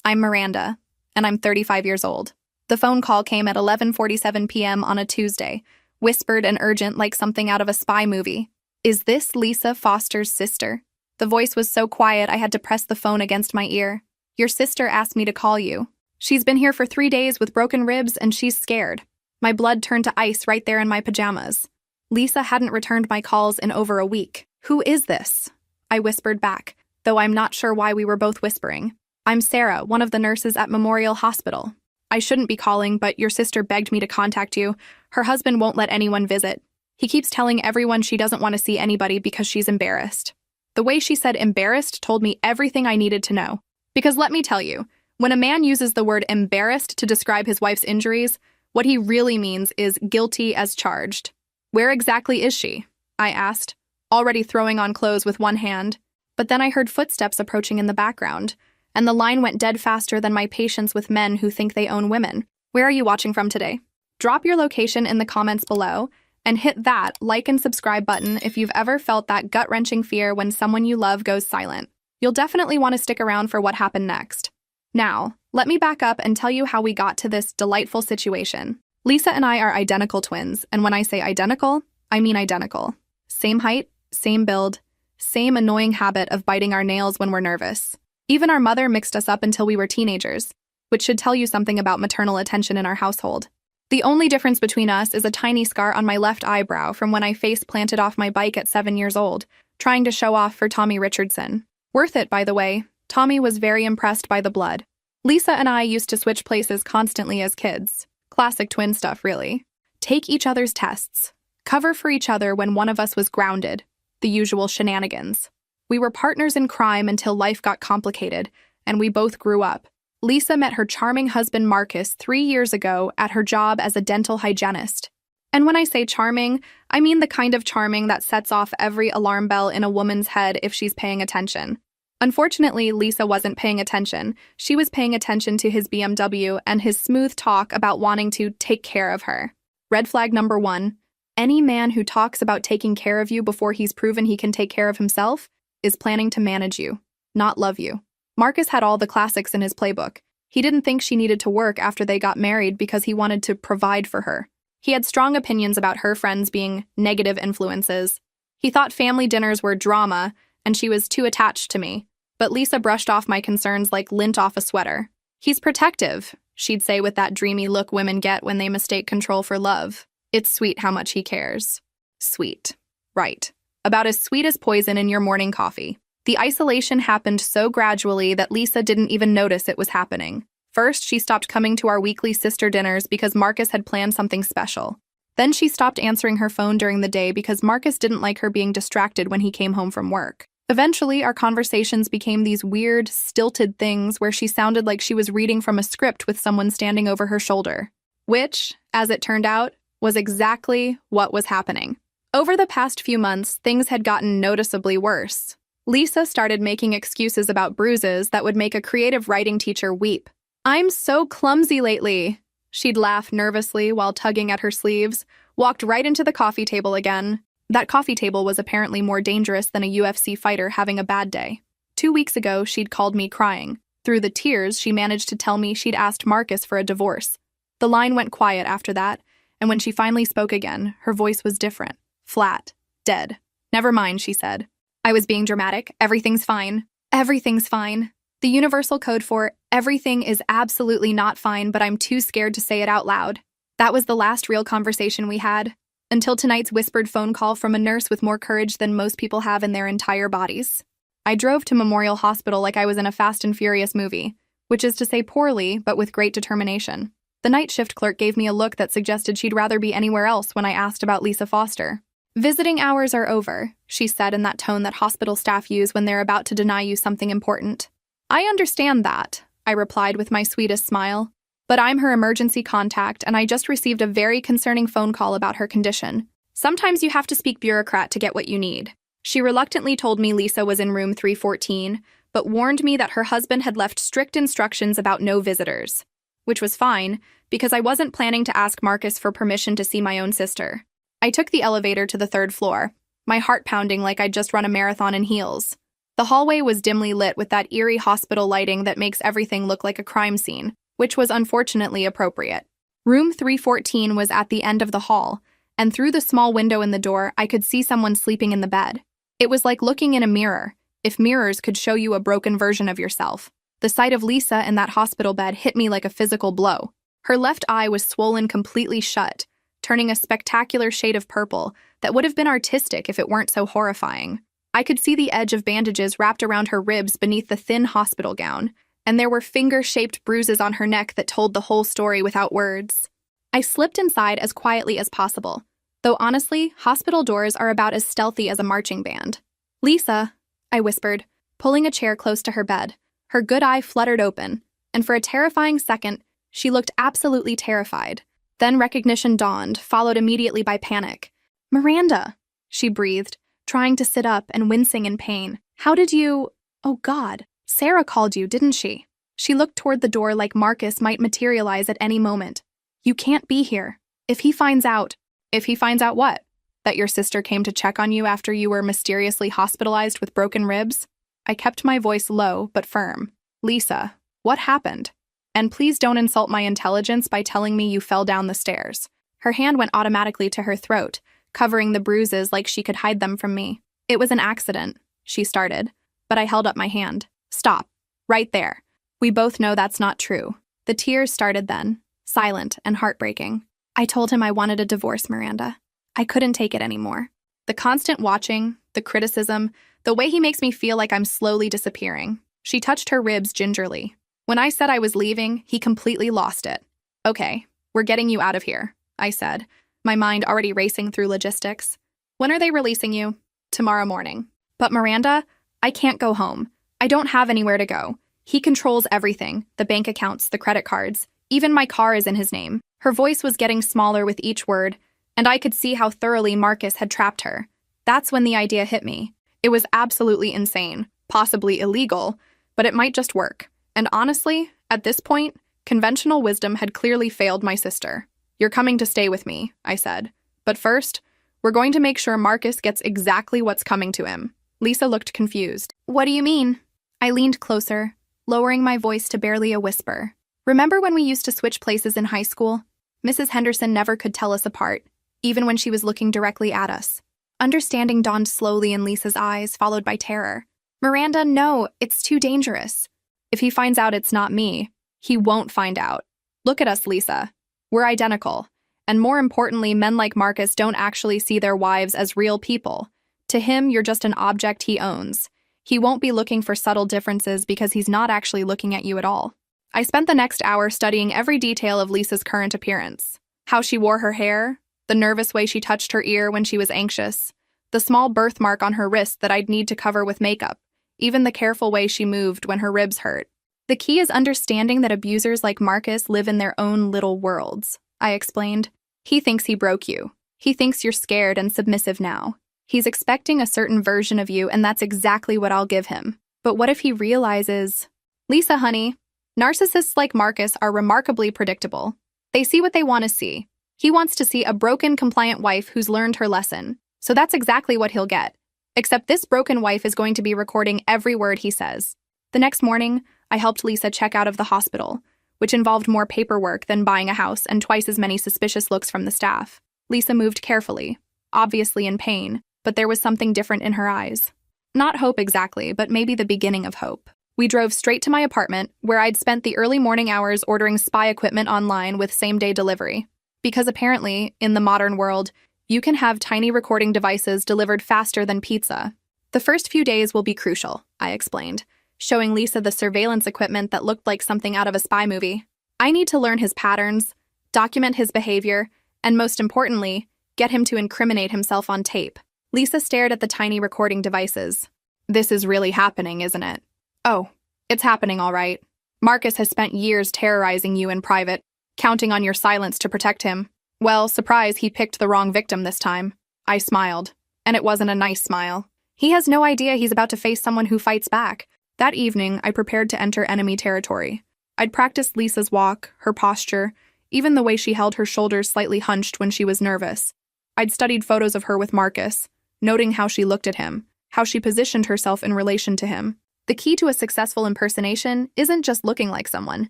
I'm Miranda, and I'm 35 years old. The phone call came at 11:47 p.m. on a Tuesday, whispered and urgent like something out of a spy movie. Is this Lisa Foster's sister? The voice was so quiet I had to press the phone against my ear. Your sister asked me to call you. She's been here for 3 days with broken ribs and she's scared. My blood turned to ice right there in my pajamas. Lisa hadn't returned my calls in over a week. Who is this? I whispered back, though I'm not sure why we were both whispering. I'm Sarah, one of the nurses at Memorial Hospital. I shouldn't be calling, but your sister begged me to contact you. Her husband won't let anyone visit. He keeps telling everyone she doesn't want to see anybody because she's embarrassed. The way she said embarrassed told me everything I needed to know. Because let me tell you, when a man uses the word embarrassed to describe his wife's injuries, what he really means is guilty as charged. Where exactly is she? I asked, already throwing on clothes with one hand. But then I heard footsteps approaching in the background, and the line went dead faster than my patience with men who think they own women. Where are you watching from today? Drop your location in the comments below, and hit that like and subscribe button if you've ever felt that gut-wrenching fear when someone you love goes silent. You'll definitely want to stick around for what happened next. Now, let me back up and tell you how we got to this delightful situation. Lisa and I are identical twins, and when I say identical, I mean identical. Same height, same build, same annoying habit of biting our nails when we're nervous. Even our mother mixed us up until we were teenagers, which should tell you something about maternal attention in our household. The only difference between us is a tiny scar on my left eyebrow from when I face planted off my bike at 7 years old, trying to show off for Tommy Richardson. Worth it, by the way. Tommy was very impressed by the blood. Lisa and I used to switch places constantly as kids. Classic twin stuff, really. Take each other's tests. Cover for each other when one of us was grounded. The usual shenanigans. We were partners in crime until life got complicated, and we both grew up. Lisa met her charming husband Marcus 3 years ago at her job as a dental hygienist. And when I say charming, I mean the kind of charming that sets off every alarm bell in a woman's head if she's paying attention. Unfortunately, Lisa wasn't paying attention. She was paying attention to his BMW and his smooth talk about wanting to take care of her. Red flag number 1. Any man who talks about taking care of you before he's proven he can take care of himself is planning to manage you, not love you. Marcus had all the classics in his playbook. He didn't think she needed to work after they got married because he wanted to provide for her. He had strong opinions about her friends being negative influences. He thought family dinners were drama, and she was too attached to me. But Lisa brushed off my concerns like lint off a sweater. He's protective, she'd say with that dreamy look women get when they mistake control for love. It's sweet how much he cares. Sweet. Right. About as sweet as poison in your morning coffee. The isolation happened so gradually that Lisa didn't even notice it was happening. First, she stopped coming to our weekly sister dinners because Marcus had planned something special. Then she stopped answering her phone during the day because Marcus didn't like her being distracted when he came home from work. Eventually, our conversations became these weird, stilted things where she sounded like she was reading from a script with someone standing over her shoulder. Which, as it turned out, was exactly what was happening. Over the past few months, things had gotten noticeably worse. Lisa started making excuses about bruises that would make a creative writing teacher weep. I'm so clumsy lately. She'd laugh nervously while tugging at her sleeves, walked right into the coffee table again. That coffee table was apparently more dangerous than a UFC fighter having a bad day. 2 weeks ago, she'd called me crying. Through the tears, she managed to tell me she'd asked Marcus for a divorce. The line went quiet after that, and when she finally spoke again, her voice was different. Flat. Dead. Never mind, she said. I was being dramatic. Everything's fine. Everything's fine. The universal code for everything is absolutely not fine, but I'm too scared to say it out loud. That was the last real conversation we had. Until tonight's whispered phone call from a nurse with more courage than most people have in their entire bodies. I drove to Memorial Hospital like I was in a Fast and Furious movie, which is to say poorly, but with great determination. The night shift clerk gave me a look that suggested she'd rather be anywhere else when I asked about Lisa Foster. Visiting hours are over, she said in that tone that hospital staff use when they're about to deny you something important. I understand that, I replied with my sweetest smile. But I'm her emergency contact, and I just received a very concerning phone call about her condition. Sometimes you have to speak bureaucrat to get what you need. She reluctantly told me Lisa was in room 314, but warned me that her husband had left strict instructions about no visitors. Which was fine, because I wasn't planning to ask Marcus for permission to see my own sister. I took the elevator to the 3rd floor, my heart pounding like I'd just run a marathon in heels. The hallway was dimly lit with that eerie hospital lighting that makes everything look like a crime scene, which was unfortunately appropriate. Room 314 was at the end of the hall, and through the small window in the door, I could see someone sleeping in the bed. It was like looking in a mirror, if mirrors could show you a broken version of yourself. The sight of Lisa in that hospital bed hit me like a physical blow. Her left eye was swollen completely shut, turning a spectacular shade of purple that would have been artistic if it weren't so horrifying. I could see the edge of bandages wrapped around her ribs beneath the thin hospital gown, and there were finger-shaped bruises on her neck that told the whole story without words. I slipped inside as quietly as possible, though honestly, hospital doors are about as stealthy as a marching band. "Lisa," I whispered, pulling a chair close to her bed. Her good eye fluttered open, and for a terrifying second, she looked absolutely terrified. Then recognition dawned, followed immediately by panic. "Miranda," she breathed, trying to sit up and wincing in pain. "How did you— Oh God, Sarah called you, didn't she?" She looked toward the door like Marcus might materialize at any moment. "You can't be here. If he finds out—" "If he finds out what? That your sister came to check on you after you were mysteriously hospitalized with broken ribs?" I kept my voice low but firm. "Lisa, what happened? And please don't insult my intelligence by telling me you fell down the stairs." Her hand went automatically to her throat, covering the bruises like she could hide them from me. "It was an accident," she started, but I held up my hand. "Stop. Right there. We both know that's not true." The tears started then, silent and heartbreaking. "I told him I wanted a divorce, Miranda. I couldn't take it anymore. The constant watching, the criticism, the way he makes me feel like I'm slowly disappearing." She touched her ribs gingerly. "When I said I was leaving, he completely lost it." "Okay, we're getting you out of here," I said, my mind already racing through logistics. "When are they releasing you?" "Tomorrow morning." "But Miranda, I can't go home. I don't have anywhere to go. He controls everything, the bank accounts, the credit cards. Even my car is in his name." Her voice was getting smaller with each word, and I could see how thoroughly Marcus had trapped her. That's when the idea hit me. It was absolutely insane, possibly illegal, but it might just work. And honestly, at this point, conventional wisdom had clearly failed my sister. "You're coming to stay with me," I said. "But first, we're going to make sure Marcus gets exactly what's coming to him." Lisa looked confused. "What do you mean?" I leaned closer, lowering my voice to barely a whisper. "Remember when we used to switch places in high school? Mrs. Henderson never could tell us apart, even when she was looking directly at us." Understanding dawned slowly in Lisa's eyes, followed by terror. "Miranda, no, it's too dangerous." "If he finds out it's not me, he won't find out. Look at us, Lisa. We're identical. And more importantly, men like Marcus don't actually see their wives as real people. To him, you're just an object he owns. He won't be looking for subtle differences because he's not actually looking at you at all." I spent the next hour studying every detail of Lisa's current appearance. How she wore her hair, the nervous way she touched her ear when she was anxious, the small birthmark on her wrist that I'd need to cover with makeup, even the careful way she moved when her ribs hurt. "The key is understanding that abusers like Marcus live in their own little worlds," I explained. "He thinks he broke you. He thinks you're scared and submissive now. He's expecting a certain version of you, and that's exactly what I'll give him. But what if he realizes—" "Lisa, honey, narcissists like Marcus are remarkably predictable. They see what they want to see. He wants to see a broken, compliant wife who's learned her lesson. So that's exactly what he'll get. Except this broken wife is going to be recording every word he says." The next morning, I helped Lisa check out of the hospital, which involved more paperwork than buying a house and twice as many suspicious looks from the staff. Lisa moved carefully, obviously in pain, but there was something different in her eyes. Not hope exactly, but maybe the beginning of hope. We drove straight to my apartment, where I'd spent the early morning hours ordering spy equipment online with same-day delivery. Because apparently, in the modern world, you can have tiny recording devices delivered faster than pizza. "The first few days will be crucial," I explained, showing Lisa the surveillance equipment that looked like something out of a spy movie. "I need to learn his patterns, document his behavior, and most importantly, get him to incriminate himself on tape." Lisa stared at the tiny recording devices. "This is really happening, isn't it?" "Oh, it's happening all right. Marcus has spent years terrorizing you in private, counting on your silence to protect him. Well, surprise, he picked the wrong victim this time." I smiled, and it wasn't a nice smile. He has no idea he's about to face someone who fights back. That evening, I prepared to enter enemy territory. I'd practiced Lisa's walk, her posture, even the way she held her shoulders slightly hunched when she was nervous. I'd studied photos of her with Marcus, noting how she looked at him, how she positioned herself in relation to him. The key to a successful impersonation isn't just looking like someone,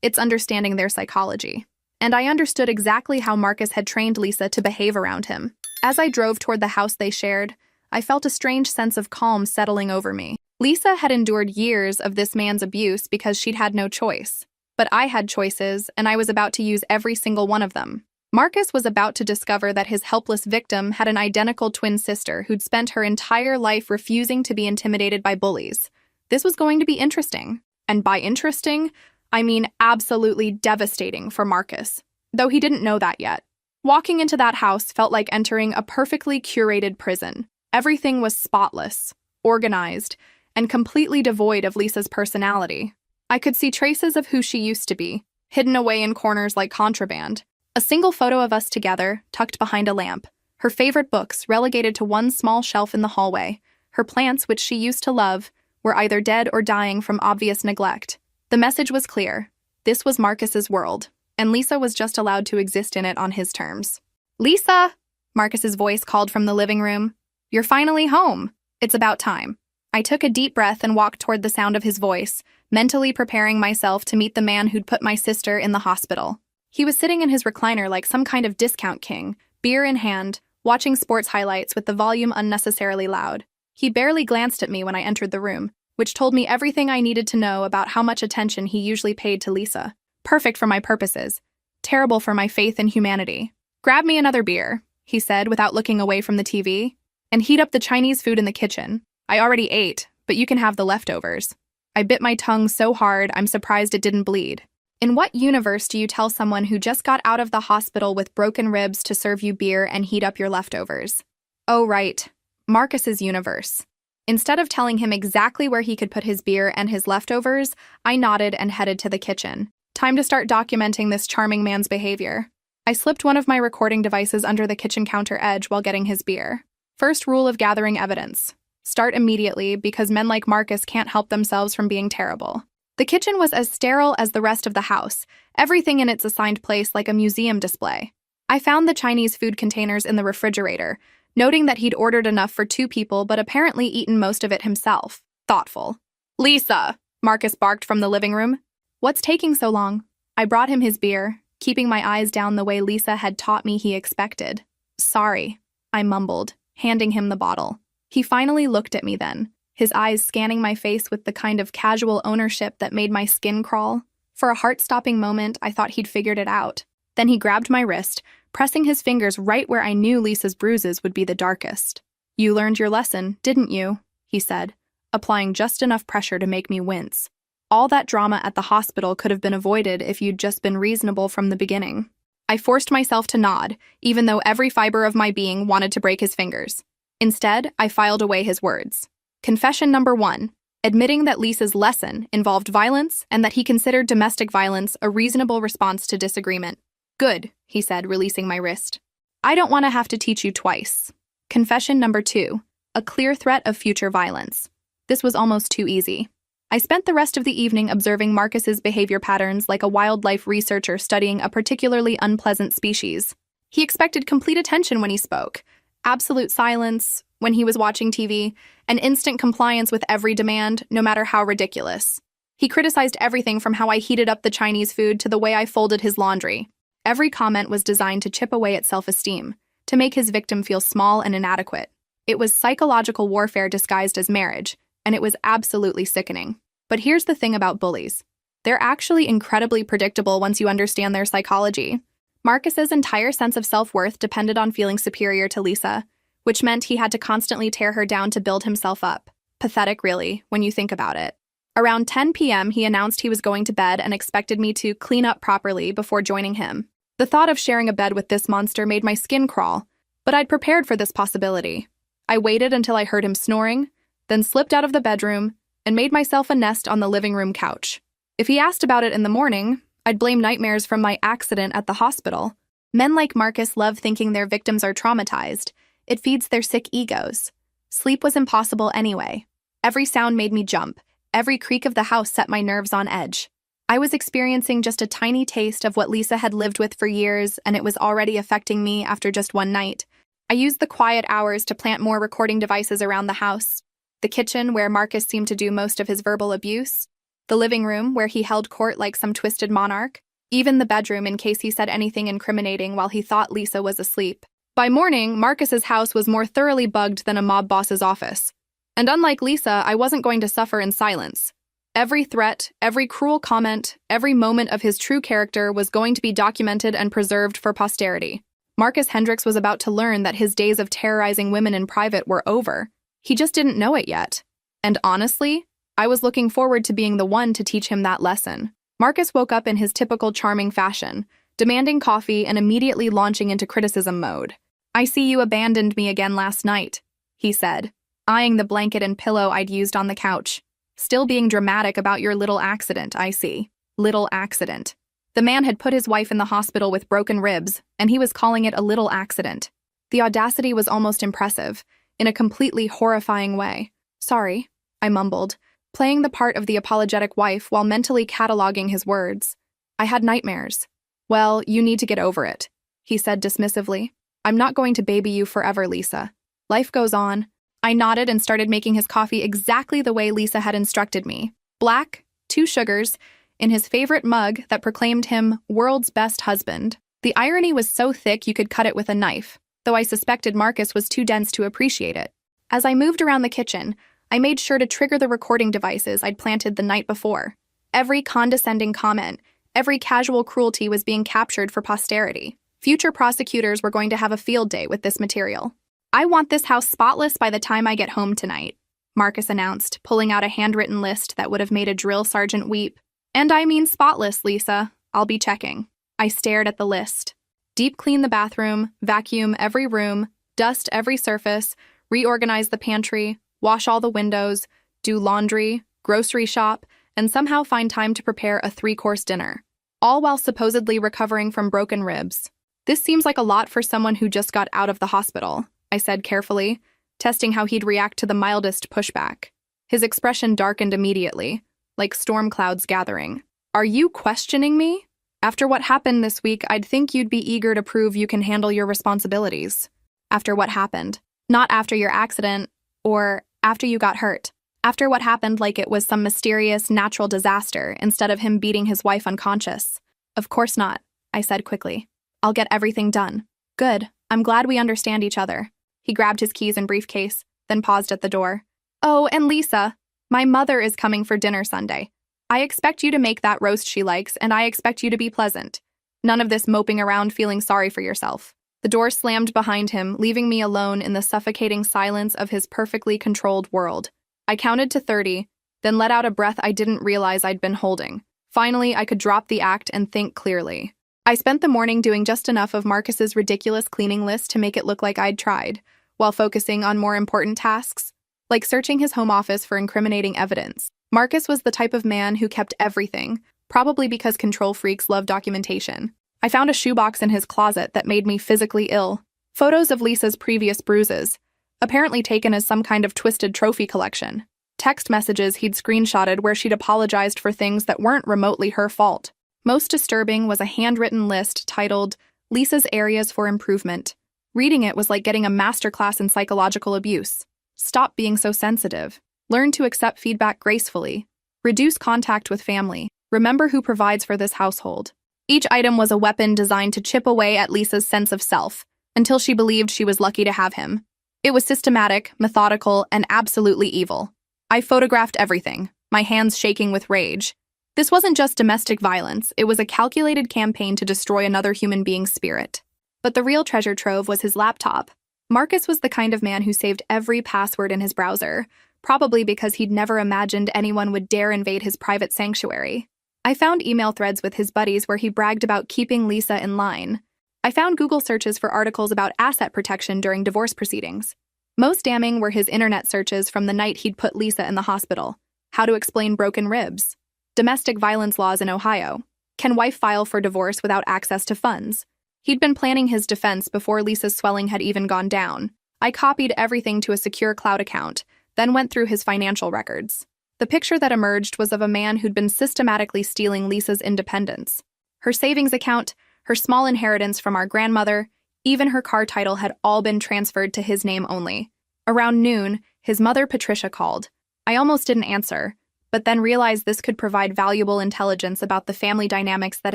it's understanding their psychology. And I understood exactly how Marcus had trained Lisa to behave around him. As I drove toward the house they shared, I felt a strange sense of calm settling over me. Lisa had endured years of this man's abuse because she'd had no choice. But I had choices, and I was about to use every single one of them. Marcus was about to discover that his helpless victim had an identical twin sister who'd spent her entire life refusing to be intimidated by bullies. This was going to be interesting. And by interesting, I mean absolutely devastating for Marcus, though he didn't know that yet. Walking into that house felt like entering a perfectly curated prison. Everything was spotless, organized, and completely devoid of Lisa's personality. I could see traces of who she used to be, hidden away in corners like contraband. A single photo of us together, tucked behind a lamp. Her favorite books relegated to one small shelf in the hallway. Her plants, which she used to love, were either dead or dying from obvious neglect. The message was clear. This was Marcus's world, and Lisa was just allowed to exist in it on his terms. "Lisa!" Marcus's voice called from the living room. "You're finally home. It's about time." I took a deep breath and walked toward the sound of his voice, mentally preparing myself to meet the man who'd put my sister in the hospital. He was sitting in his recliner like some kind of discount king, beer in hand, watching sports highlights with the volume unnecessarily loud. He barely glanced at me when I entered the room, which told me everything I needed to know about how much attention he usually paid to Lisa. Perfect for my purposes. Terrible for my faith in humanity. "Grab me another beer," he said without looking away from the TV, "and heat up the Chinese food in the kitchen. I already ate, but you can have the leftovers." I bit my tongue so hard I'm surprised it didn't bleed. In what universe do you tell someone who just got out of the hospital with broken ribs to serve you beer and heat up your leftovers? Oh, right. Marcus's universe. Instead of telling him exactly where he could put his beer and his leftovers, I nodded and headed to the kitchen. Time to start documenting this charming man's behavior. I slipped one of my recording devices under the kitchen counter edge while getting his beer. First rule of gathering evidence. Start immediately, because men like Marcus can't help themselves from being terrible. The kitchen was as sterile as the rest of the house, everything in its assigned place like a museum display. I found the Chinese food containers in the refrigerator, noting that he'd ordered enough for 2 people but apparently eaten most of it himself. Thoughtful. "Lisa!" Marcus barked from the living room. "What's taking so long?" I brought him his beer, keeping my eyes down the way Lisa had taught me he expected. "Sorry," I mumbled, handing him the bottle. He finally looked at me then, his eyes scanning my face with the kind of casual ownership that made my skin crawl. For a heart-stopping moment, I thought he'd figured it out. Then he grabbed my wrist, pressing his fingers right where I knew Lisa's bruises would be the darkest. "You learned your lesson, didn't you?" he said, applying just enough pressure to make me wince. All that drama at the hospital could have been avoided if you'd just been reasonable from the beginning. I forced myself to nod, even though every fiber of my being wanted to break his fingers. Instead, I filed away his words. Confession number 1, admitting that Lisa's lesson involved violence and that he considered domestic violence a reasonable response to disagreement. "Good," he said, releasing my wrist. "I don't want to have to teach you twice." Confession number 2, a clear threat of future violence. This was almost too easy. I spent the rest of the evening observing Marcus's behavior patterns like a wildlife researcher studying a particularly unpleasant species. He expected complete attention when he spoke, absolute silence when he was watching TV, and instant compliance with every demand, no matter how ridiculous. He criticized everything from how I heated up the Chinese food to the way I folded his laundry. Every comment was designed to chip away at self-esteem, to make his victim feel small and inadequate. It was psychological warfare disguised as marriage, and it was absolutely sickening. But here's the thing about bullies. They're actually incredibly predictable once you understand their psychology. Marcus's entire sense of self-worth depended on feeling superior to Lisa, which meant he had to constantly tear her down to build himself up. Pathetic, really, when you think about it. Around 10 p.m., he announced he was going to bed and expected me to clean up properly before joining him. The thought of sharing a bed with this monster made my skin crawl, but I'd prepared for this possibility. I waited until I heard him snoring, then slipped out of the bedroom and made myself a nest on the living room couch. If he asked about it in the morning, I'd blame nightmares from my accident at the hospital. Men like Marcus love thinking their victims are traumatized. It feeds their sick egos. Sleep was impossible anyway. Every sound made me jump. Every creak of the house set my nerves on edge. I was experiencing just a tiny taste of what Lisa had lived with for years, and it was already affecting me after just one night. I used the quiet hours to plant more recording devices around the house, The kitchen, where Marcus seemed to do most of his verbal abuse. The living room, where he held court like some twisted monarch. Even the bedroom in case he said anything incriminating while he thought Lisa was asleep. By morning, Marcus's house was more thoroughly bugged than a mob boss's office. And unlike Lisa, I wasn't going to suffer in silence. Every threat, every cruel comment, every moment of his true character was going to be documented and preserved for posterity. Marcus Hendricks was about to learn that his days of terrorizing women in private were over. He just didn't know it yet. And honestly, I was looking forward to being the one to teach him that lesson. Marcus woke up in his typical charming fashion, demanding coffee and immediately launching into criticism mode. "I see you abandoned me again last night," he said, eyeing the blanket and pillow I'd used on the couch. "Still being dramatic about your little accident, I see." Little accident. The man had put his wife in the hospital with broken ribs, and he was calling it a little accident. The audacity was almost impressive, in a completely horrifying way. "Sorry," I mumbled, playing the part of the apologetic wife while mentally cataloging his words. "I had nightmares." "Well, you need to get over it," he said dismissively. "I'm not going to baby you forever, Lisa. Life goes on." I nodded and started making his coffee exactly the way Lisa had instructed me. Black, 2 sugars, in his favorite mug that proclaimed him world's best husband. The irony was so thick you could cut it with a knife, though I suspected Marcus was too dense to appreciate it. As I moved around the kitchen, I made sure to trigger the recording devices I'd planted the night before. Every condescending comment, every casual cruelty was being captured for posterity. Future prosecutors were going to have a field day with this material. "I want this house spotless by the time I get home tonight," Marcus announced, pulling out a handwritten list that would have made a drill sergeant weep. "And I mean spotless, Lisa. I'll be checking." I stared at the list. Deep clean the bathroom, vacuum every room, dust every surface, reorganize the pantry, wash all the windows, do laundry, grocery shop, and somehow find time to prepare a 3-course dinner, all while supposedly recovering from broken ribs. "This seems like a lot for someone who just got out of the hospital," I said carefully, testing how he'd react to the mildest pushback. His expression darkened immediately, like storm clouds gathering. "Are you questioning me? After what happened this week, I'd think you'd be eager to prove you can handle your responsibilities." "After what happened? Not after your accident, or after you got hurt. After what happened like it was some mysterious natural disaster instead of him beating his wife unconscious." "Of course not," I said quickly. "I'll get everything done." "Good. I'm glad we understand each other." He grabbed his keys and briefcase, then paused at the door. "Oh, and Lisa, my mother is coming for dinner Sunday. I expect you to make that roast she likes, and I expect you to be pleasant. None of this moping around feeling sorry for yourself." The door slammed behind him, leaving me alone in the suffocating silence of his perfectly controlled world. I counted to 30, then let out a breath I didn't realize I'd been holding. Finally, I could drop the act and think clearly. I spent the morning doing just enough of Marcus's ridiculous cleaning list to make it look like I'd tried, while focusing on more important tasks, like searching his home office for incriminating evidence. Marcus was the type of man who kept everything, probably because control freaks love documentation. I found a shoebox in his closet that made me physically ill. Photos of Lisa's previous bruises, apparently taken as some kind of twisted trophy collection. Text messages he'd screenshotted where she'd apologized for things that weren't remotely her fault. Most disturbing was a handwritten list titled, "Lisa's Areas for Improvement." Reading it was like getting a masterclass in psychological abuse. Stop being so sensitive. Learn to accept feedback gracefully. Reduce contact with family. Remember who provides for this household. Each item was a weapon designed to chip away at Lisa's sense of self, until she believed she was lucky to have him. It was systematic, methodical, and absolutely evil. I photographed everything, my hands shaking with rage. This wasn't just domestic violence, it was a calculated campaign to destroy another human being's spirit. But the real treasure trove was his laptop. Marcus was the kind of man who saved every password in his browser, probably because he'd never imagined anyone would dare invade his private sanctuary. I found email threads with his buddies where he bragged about keeping Lisa in line. I found Google searches for articles about asset protection during divorce proceedings. Most damning were his internet searches from the night he'd put Lisa in the hospital. How to explain broken ribs. Domestic violence laws in Ohio. Can wife file for divorce without access to funds? He'd been planning his defense before Lisa's swelling had even gone down. I copied everything to a secure cloud account, then went through his financial records. The picture that emerged was of a man who'd been systematically stealing Lisa's independence. Her savings account, her small inheritance from our grandmother, even her car title had all been transferred to his name only. Around noon, His mother, Patricia, called. I almost didn't answer, but then realized this could provide valuable intelligence about the family dynamics that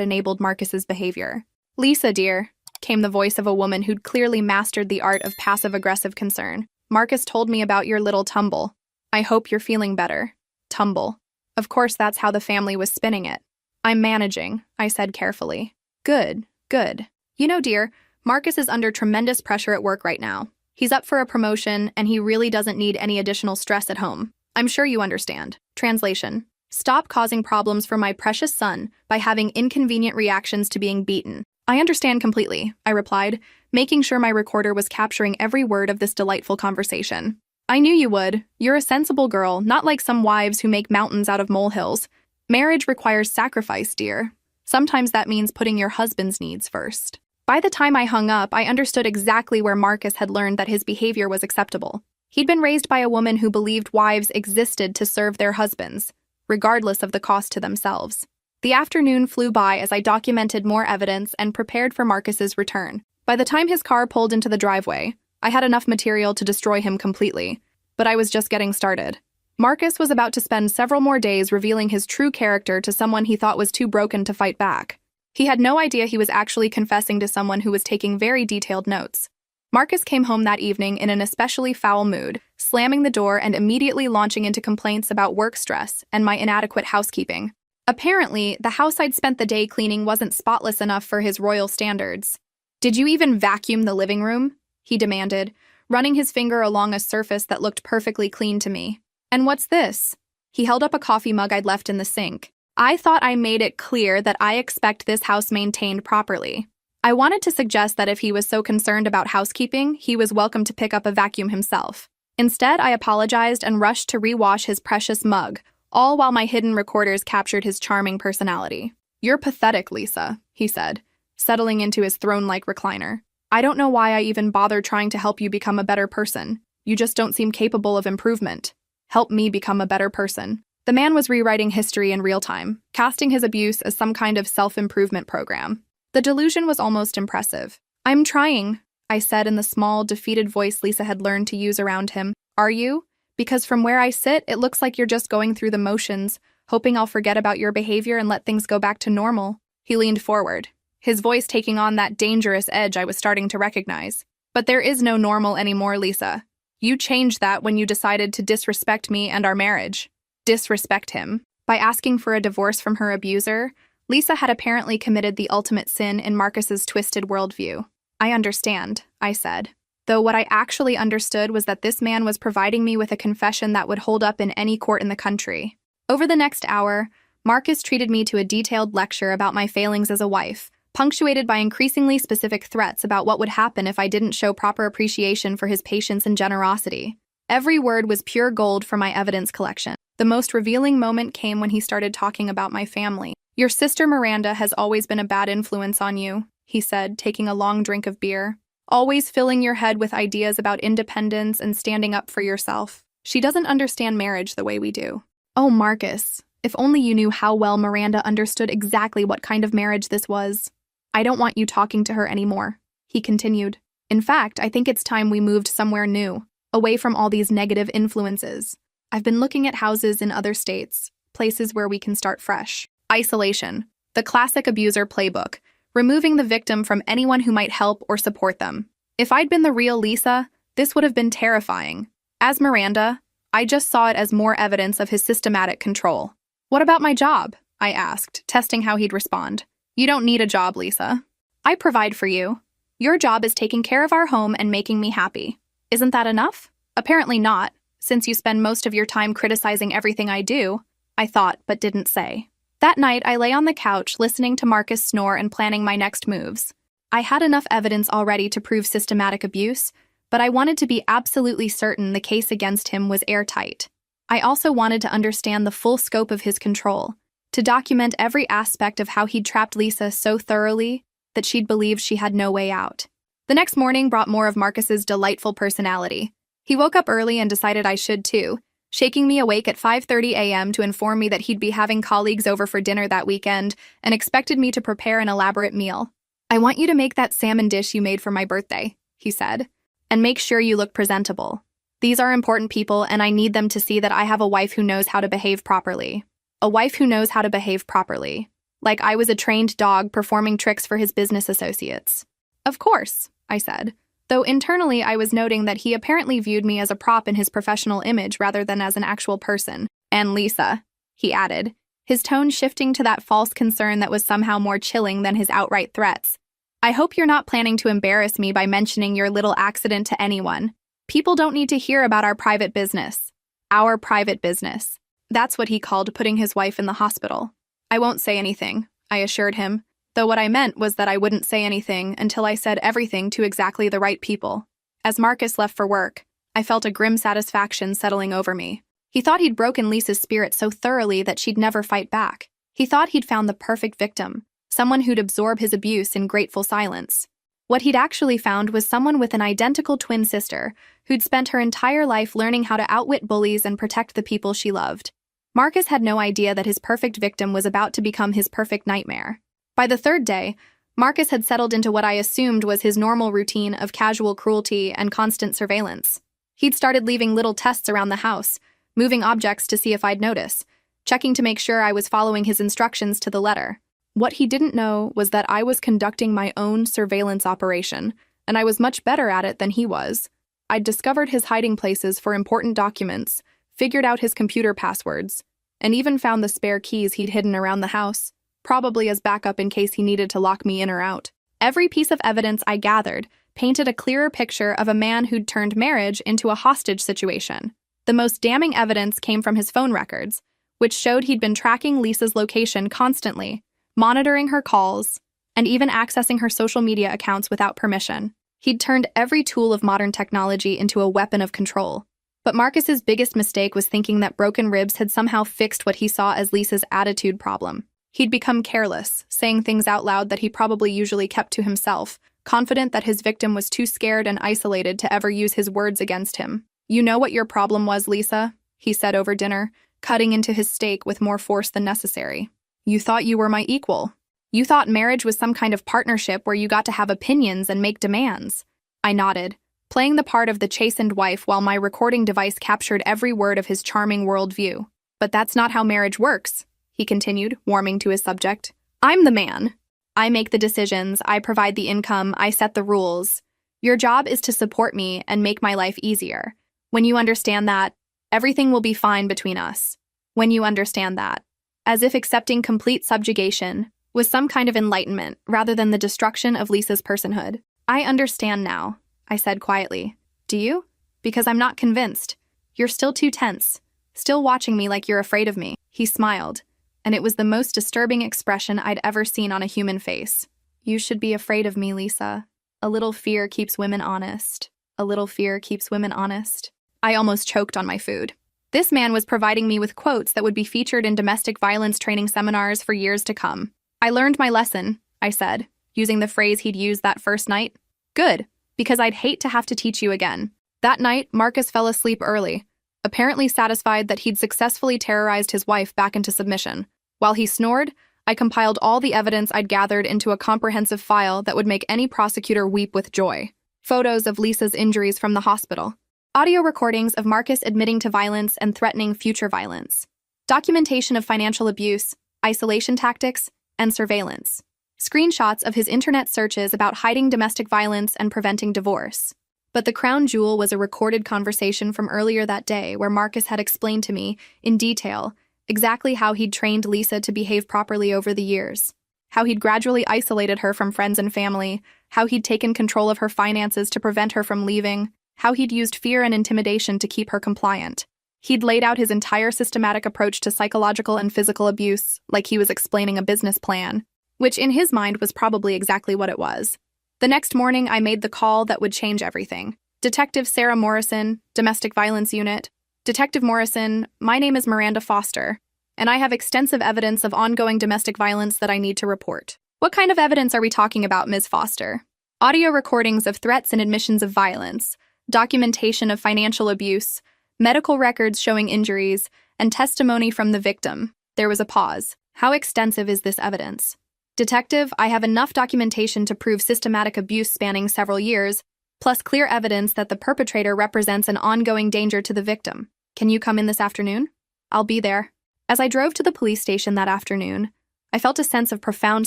enabled Marcus's behavior. Lisa, dear, came the voice of a woman who'd clearly mastered the art of passive-aggressive concern. Marcus told me about your little tumble. I hope you're feeling better. Tumble. Of course, that's how the family was spinning it. I'm managing, I said carefully. Good, good. You know, dear, Marcus is under tremendous pressure at work right now. He's up for a promotion, and he really doesn't need any additional stress at home. I'm sure you understand. Translation. Stop causing problems for my precious son by having inconvenient reactions to being beaten. I understand completely, I replied, making sure my recorder was capturing every word of this delightful conversation. I knew you would. You're a sensible girl, not like some wives who make mountains out of molehills. Marriage requires sacrifice, dear. Sometimes that means putting your husband's needs first. By the time I hung up, I understood exactly where Marcus had learned that his behavior was acceptable. He'd been raised by a woman who believed wives existed to serve their husbands, regardless of the cost to themselves. The afternoon flew by as I documented more evidence and prepared for Marcus's return. By the time his car pulled into the driveway, I had enough material to destroy him completely, but I was just getting started. Marcus was about to spend several more days revealing his true character to someone he thought was too broken to fight back. He had no idea he was actually confessing to someone who was taking very detailed notes. Marcus came home that evening in an especially foul mood, slamming the door and immediately launching into complaints about work stress and my inadequate housekeeping. Apparently, the house I'd spent the day cleaning wasn't spotless enough for his royal standards. Did you even vacuum the living room? He demanded, running his finger along a surface that looked perfectly clean to me. And what's this? He held up a coffee mug I'd left in the sink. I thought I made it clear that I expect this house maintained properly. I wanted to suggest that if he was so concerned about housekeeping, he was welcome to pick up a vacuum himself. Instead, I apologized and rushed to rewash his precious mug, all while my hidden recorders captured his charming personality. You're pathetic, Lisa, he said, settling into his throne-like recliner. I don't know why I even bother trying to help you become a better person. You just don't seem capable of improvement. Help me become a better person. The man was rewriting history in real time, casting his abuse as some kind of self-improvement program. The delusion was almost impressive. I'm trying, I said in the small, defeated voice Lisa had learned to use around him. Are you? Because from where I sit, it looks like you're just going through the motions, hoping I'll forget about your behavior and let things go back to normal. He leaned forward, his voice taking on that dangerous edge I was starting to recognize. But there is no normal anymore, Lisa. You changed that when you decided to disrespect me and our marriage. Disrespect him. By asking for a divorce from her abuser, Lisa had apparently committed the ultimate sin in Marcus's twisted worldview. I understand, I said. Though what I actually understood was that this man was providing me with a confession that would hold up in any court in the country. Over the next hour, Marcus treated me to a detailed lecture about my failings as a wife, punctuated by increasingly specific threats about what would happen if I didn't show proper appreciation for his patience and generosity. Every word was pure gold for my evidence collection. The most revealing moment came when he started talking about my family. Your sister Miranda has always been a bad influence on you, he said, taking a long drink of beer. Always filling your head with ideas about independence and standing up for yourself. She doesn't understand marriage the way we do. Oh, Marcus, if only you knew how well Miranda understood exactly what kind of marriage this was. I don't want you talking to her anymore, he continued. In fact, I think it's time we moved somewhere new, away from all these negative influences. I've been looking at houses in other states, places where we can start fresh. Isolation, the classic abuser playbook, removing the victim from anyone who might help or support them. If I'd been the real Lisa, this would have been terrifying. As Miranda, I just saw it as more evidence of his systematic control. What about my job? I asked, testing how he'd respond. You don't need a job, Lisa. I provide for you. Your job is taking care of our home and making me happy. Isn't that enough? Apparently not, since you spend most of your time criticizing everything I do, I thought but didn't say. That night, I lay on the couch listening to Marcus snore and planning my next moves. I had enough evidence already to prove systematic abuse, but I wanted to be absolutely certain the case against him was airtight. I also wanted to understand the full scope of his control, to document every aspect of how he'd trapped Lisa so thoroughly that she'd believed she had no way out. The next morning brought more of Marcus's delightful personality. He woke up early and decided I should too, shaking me awake at 5:30 a.m. to inform me that he'd be having colleagues over for dinner that weekend and expected me to prepare an elaborate meal. I want you to make that salmon dish you made for my birthday, he said, and make sure you look presentable. These are important people, and I need them to see that I have a wife who knows how to behave properly. A wife who knows how to behave properly. Like I was a trained dog performing tricks for his business associates. Of course, I said, though internally I was noting that he apparently viewed me as a prop in his professional image rather than as an actual person. And Lisa, he added, his tone shifting to that false concern that was somehow more chilling than his outright threats. I hope you're not planning to embarrass me by mentioning your little accident to anyone. People don't need to hear about our private business. Our private business. That's what he called putting his wife in the hospital. I won't say anything, I assured him, though what I meant was that I wouldn't say anything until I said everything to exactly the right people. As Marcus left for work, I felt a grim satisfaction settling over me. He thought he'd broken Lisa's spirit so thoroughly that she'd never fight back. He thought he'd found the perfect victim, someone who'd absorb his abuse in grateful silence. What he'd actually found was someone with an identical twin sister who'd spent her entire life learning how to outwit bullies and protect the people she loved. Marcus had no idea that his perfect victim was about to become his perfect nightmare. By the third day, Marcus had settled into what I assumed was his normal routine of casual cruelty and constant surveillance. He'd started leaving little tests around the house, moving objects to see if I'd notice, checking to make sure I was following his instructions to the letter. What he didn't know was that I was conducting my own surveillance operation, and I was much better at it than he was. I'd discovered his hiding places for important documents, figured out his computer passwords, and even found the spare keys he'd hidden around the house, probably as backup in case he needed to lock me in or out. Every piece of evidence I gathered painted a clearer picture of a man who'd turned marriage into a hostage situation. The most damning evidence came from his phone records, which showed he'd been tracking Lisa's location constantly, monitoring her calls, and even accessing her social media accounts without permission. He'd turned every tool of modern technology into a weapon of control. But Marcus's biggest mistake was thinking that broken ribs had somehow fixed what he saw as Lisa's attitude problem. He'd become careless, saying things out loud that he probably usually kept to himself, confident that his victim was too scared and isolated to ever use his words against him. "You know what your problem was, Lisa?" he said over dinner, cutting into his steak with more force than necessary. "You thought you were my equal. You thought marriage was some kind of partnership where you got to have opinions and make demands." I nodded, playing the part of the chastened wife while my recording device captured every word of his charming worldview. "But that's not how marriage works," he continued, warming to his subject. "I'm the man. I make the decisions, I provide the income, I set the rules. Your job is to support me and make my life easier. When you understand that, everything will be fine between us. When you understand that." As if accepting complete subjugation was some kind of enlightenment rather than the destruction of Lisa's personhood. "I understand now," I said quietly. "Do you? Because I'm not convinced. You're still too tense, still watching me like you're afraid of me." He smiled, and it was the most disturbing expression I'd ever seen on a human face. "You should be afraid of me, Lisa. A little fear keeps women honest. A little fear keeps women honest." I almost choked on my food. This man was providing me with quotes that would be featured in domestic violence training seminars for years to come. "I learned my lesson," I said, using the phrase he'd used that first night. "Good, because I'd hate to have to teach you again." That night, Marcus fell asleep early, apparently satisfied that he'd successfully terrorized his wife back into submission. While he snored, I compiled all the evidence I'd gathered into a comprehensive file that would make any prosecutor weep with joy. Photos of Lisa's injuries from the hospital. Audio recordings of Marcus admitting to violence and threatening future violence. Documentation of financial abuse, isolation tactics, and surveillance. Screenshots of his internet searches about hiding domestic violence and preventing divorce. But the crown jewel was a recorded conversation from earlier that day where Marcus had explained to me, in detail, exactly how he'd trained Lisa to behave properly over the years. How he'd gradually isolated her from friends and family, how he'd taken control of her finances to prevent her from leaving, how he'd used fear and intimidation to keep her compliant. He'd laid out his entire systematic approach to psychological and physical abuse, like he was explaining a business plan, which in his mind was probably exactly what it was. The next morning, I made the call that would change everything. "Detective Sarah Morrison, Domestic Violence Unit. Detective Morrison, my name is Miranda Foster, and I have extensive evidence of ongoing domestic violence that I need to report." "What kind of evidence are we talking about, Ms. Foster?" "Audio recordings of threats and admissions of violence, documentation of financial abuse, medical records showing injuries, and testimony from the victim." There was a pause. "How extensive is this evidence?" "Detective, I have enough documentation to prove systematic abuse spanning several years, plus clear evidence that the perpetrator represents an ongoing danger to the victim. Can you come in this afternoon? I'll be there. As I drove to the police station that afternoon, I felt a sense of profound